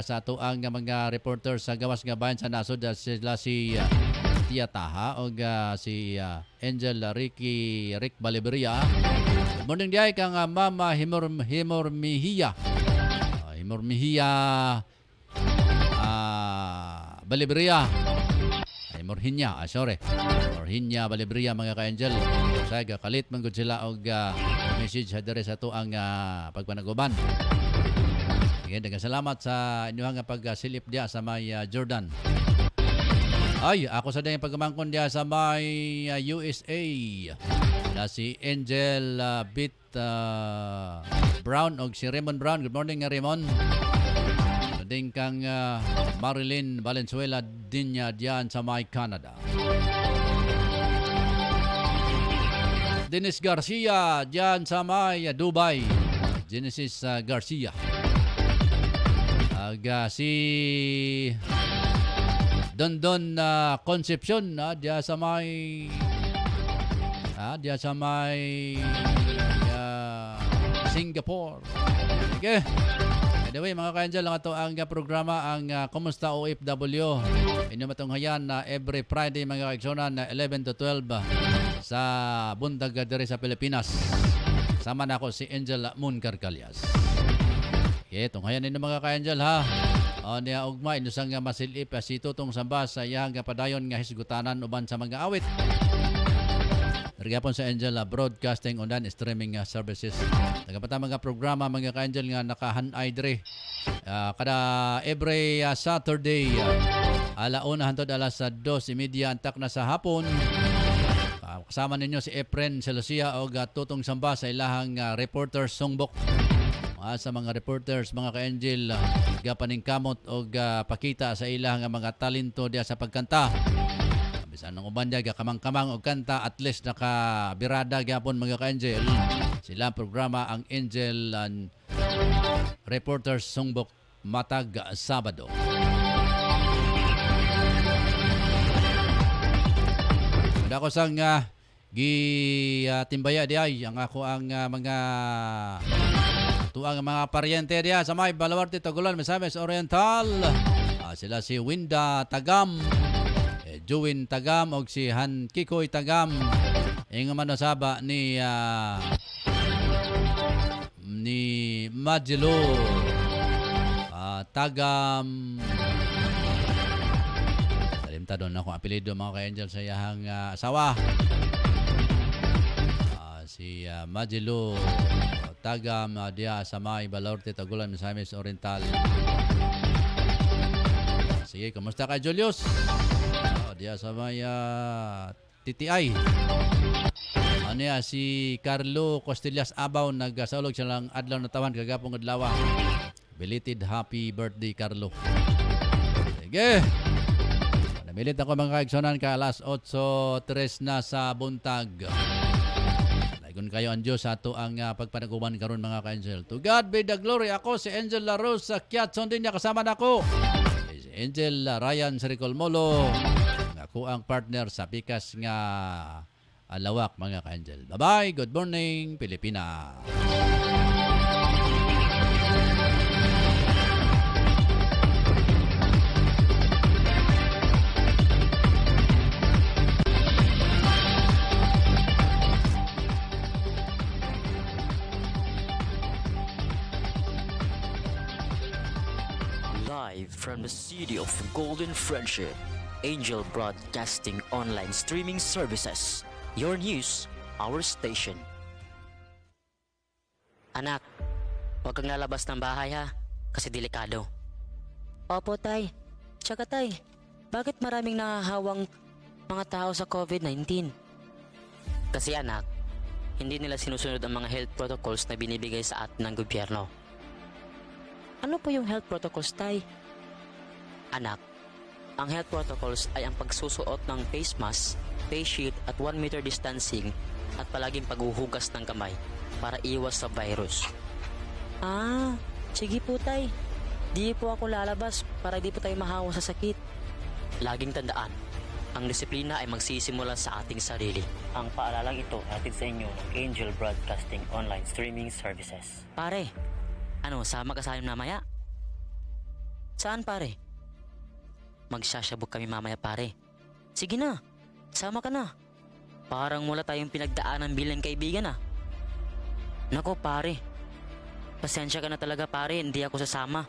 sa ato ang mga reporters sa gawas nga bayan sa nasod, sila si Tia Taha o si Angel Rick Baliberia. Good morning diay kang Mama Himor Mihia. Himor Mihia Baliberia. Morhinya, Morhinya Baliberia mga ka-Angel. Saya kalit man gud sila og message sa dire sa to ang pagpanaguban. Daghang salamat sa inyong pagsilip diya sa may Jordan. Ay, ako sa dayang pagmangkon diya sa may USA. Na si Angel Brown og si Raymond Brown. Good morning Raymond. Ding kang Marilyn Valenzuela din niya diyan sa may Canada. Dennis Garcia diyan sa may Dubai. Genesis Garcia. Si Dondon Concepcion diya sa may Singapore. Okay. Anyway, mga ka-angel, ang ito ang programa, ang Kumusta OFW. Inyo matunghayan na every Friday, mga ka-aksyonan, na 11 to 12 sa buntag diri sa Pilipinas. Sama na ako si Angel Moon Carcalias. Okay, tunghayan ninyo mga ka-angel ha. O niya ugma, inusang nga masilip si Tutong Samba sa iyang padayon nga hisgutanan uban sa mga awit. Rigapon sa Angel Broadcasting Online Streaming Services. Nagapata mga programa mga ka-angel nga nakahanay dire. Kada every Saturday, alauna hantod alas 2:30 antak na sa hapon. Kasama ninyo si Efren Celosia o Tutong Samba sa ilahang Reporters Songbok. Sa mga reporters, mga ka-angel, gapaning kamot o pakita sa ilahang mga talento diya sa pagkanta. Bisan ng uban diya kamang-kamang og kanta, at least nakabirada gyapon mga ka-angel. Sila programa ang Angel Reporters Songbok matag Sabado. Dako sang timbaya diay ang ako ang mga tuang mga paryente diya sa may Baluarte, Tagulan, Misamis Oriental. Sila si Winda Tagam, Juwin Tagam o si Han Kikoy Tagam. Ingo man nasaba ni Majelo Tagam. Talimta doon ako apelido mga ka-angel sa iyahang asawa. Si Majelo Tagam diya sa may Baluarte, Tagulan, Misamis Oriental. Sige, kamusta ka Julius? Diya sa may TTI. Si Carlo Costillas Abaw, nagsaulog siya lang adlaw na tawan kagapong adlaw. Belated happy birthday Carlo. Sige. Namilit ako mga kaigsonan ka alas 8:03 na sa buntag. Lagon kayo ang Diyos sa ato ang pagpanaguban karon mga ka-angel. To God be the glory. Ako si Angel Rose Kiatson din niya kasama na ako. Si Angel Ryan Siricol Molo. Ako ang partner sa pikas nga alawak mga ka-angel. Bye-bye. Good morning, Pilipinas. Live from the city of Golden Friendship, Angel Broadcasting Online Streaming Services. Your news, our station. Anak, huwag kang lalabas ng bahay ha, kasi delikado. Opo tay. Tsaka tay, bakit maraming nahahawang mga tao sa COVID-19? Kasi anak, hindi nila sinusunod ang mga health protocols na binibigay sa atin ng gobyerno. Ano po yung health protocols tay? Anak, ang health protocols ay ang pagsusuot ng face mask, face shield at 1 meter distancing at palaging paghuhugas ng kamay para iwas sa virus. Sige po tay. Di po ako lalabas para di po tayo mahawa sa sakit. Laging tandaan, ang disiplina ay magsisimula sa ating sarili. Ang paalalang ito hatid sa inyo ng Angel Broadcasting Online Streaming Services. Pare, sama ka sa amin mamaya? Saan pare? Magsasyabog kami mamaya pare. Sige na, sama ka na. Parang wala tayong pinagdaanan bilang kaibigan Nako pare, pasensya ka na talaga pare, hindi ako sasama.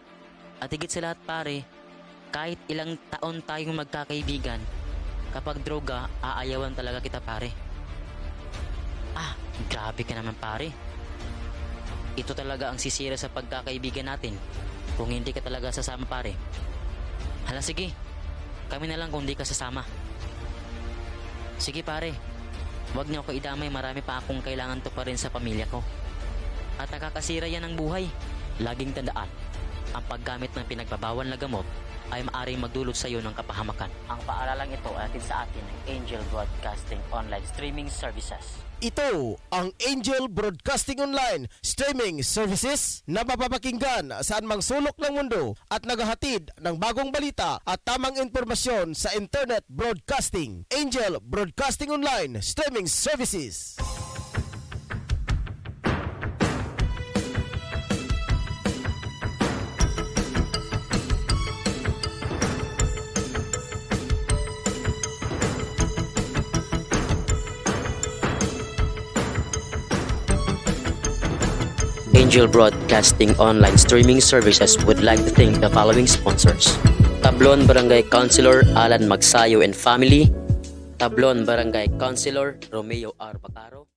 At higit sa lahat pare, kahit ilang taon tayong magkakaibigan, kapag droga, aayawan talaga kita pare. Grabe ka naman pare. Ito talaga ang sisira sa pagkakaibigan natin kung hindi ka talaga sasama pare. Hala sige, kami na lang kung hindi ka sasama. Sige pare, wag niyo ako idamay, marami pa akong kailangan to pa rin sa pamilya ko. At nakakasira yan ng buhay. Laging tandaan, ang paggamit ng pinagbabawal na gamot ay maaaring magdulot sa iyo ng kapahamakan. Ang paaralang ito ay atin sa atin ng Angel Broadcasting Online Streaming Services. Ito ang Angel Broadcasting Online Streaming Services na mapapakinggan saan mang sulok ng mundo at naghahatid ng bagong balita at tamang impormasyon sa Internet Broadcasting. Angel Broadcasting Online Streaming Services. Angel Broadcasting Online Streaming Services would like to thank the following sponsors: Tablon Barangay Councilor Alan Magsayo and Family, Tablon Barangay Councilor Romeo R. Bacaro.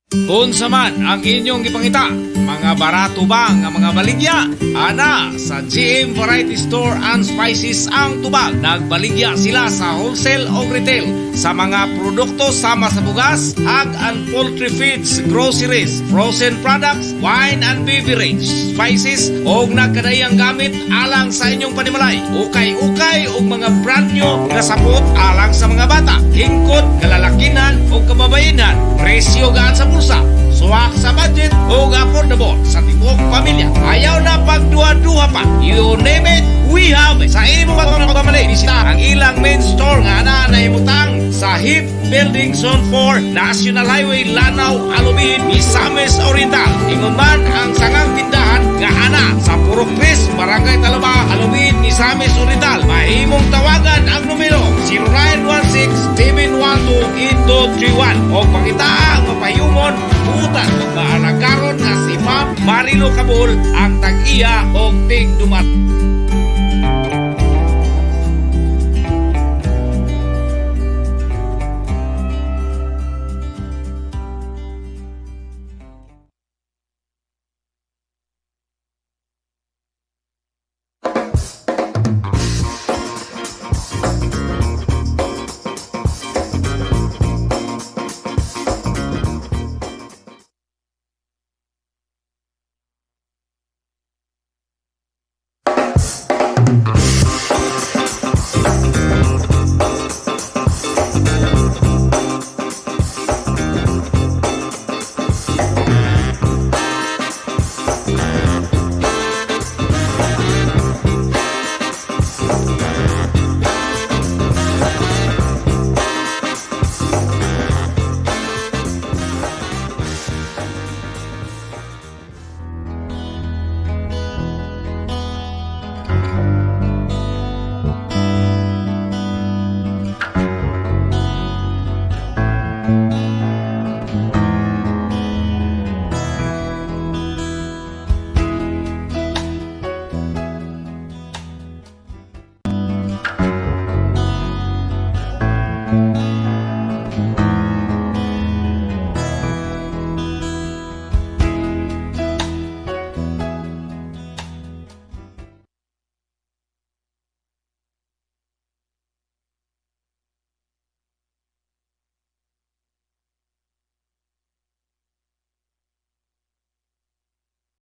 Kung saman ang inyong ipangita, mga barato ba nga mga baligya? Ana, sa GM Variety Store and Spices ang tubag. Nagbaligya sila sa wholesale o retail sa mga produkto sama sa bugas, hog and poultry feeds, groceries, frozen products, wine and beverage, spices o nagkadayang gamit alang sa inyong panimalay. Ukay-ukay o mga brand new na sapot alang sa mga bata, hingkod, kalalakinan o kababayanan. Presyo gaan sa bulsa, suwak sa budget o affordable sa tibok pamilya. Ayaw na pagduha-duha pa. You name it, we have it. Sa imo pagmamali, bisita ang ilang main store nga na naimutang sa HIP Building Zone 4, National Highway, Lanao, Alubin, Misamis Oriental. Ingon man ang sangang tindahan nga ana sa Purok Chris, Barangay Talaba, Alubin, Misamis Oriental. Mahimong tawagan ang numero 0916-712-8231 o pangitaang mapayumon buutan magmaalagaron na si Ma'am Marilo Cabul ang tag-iya o tig-dumat.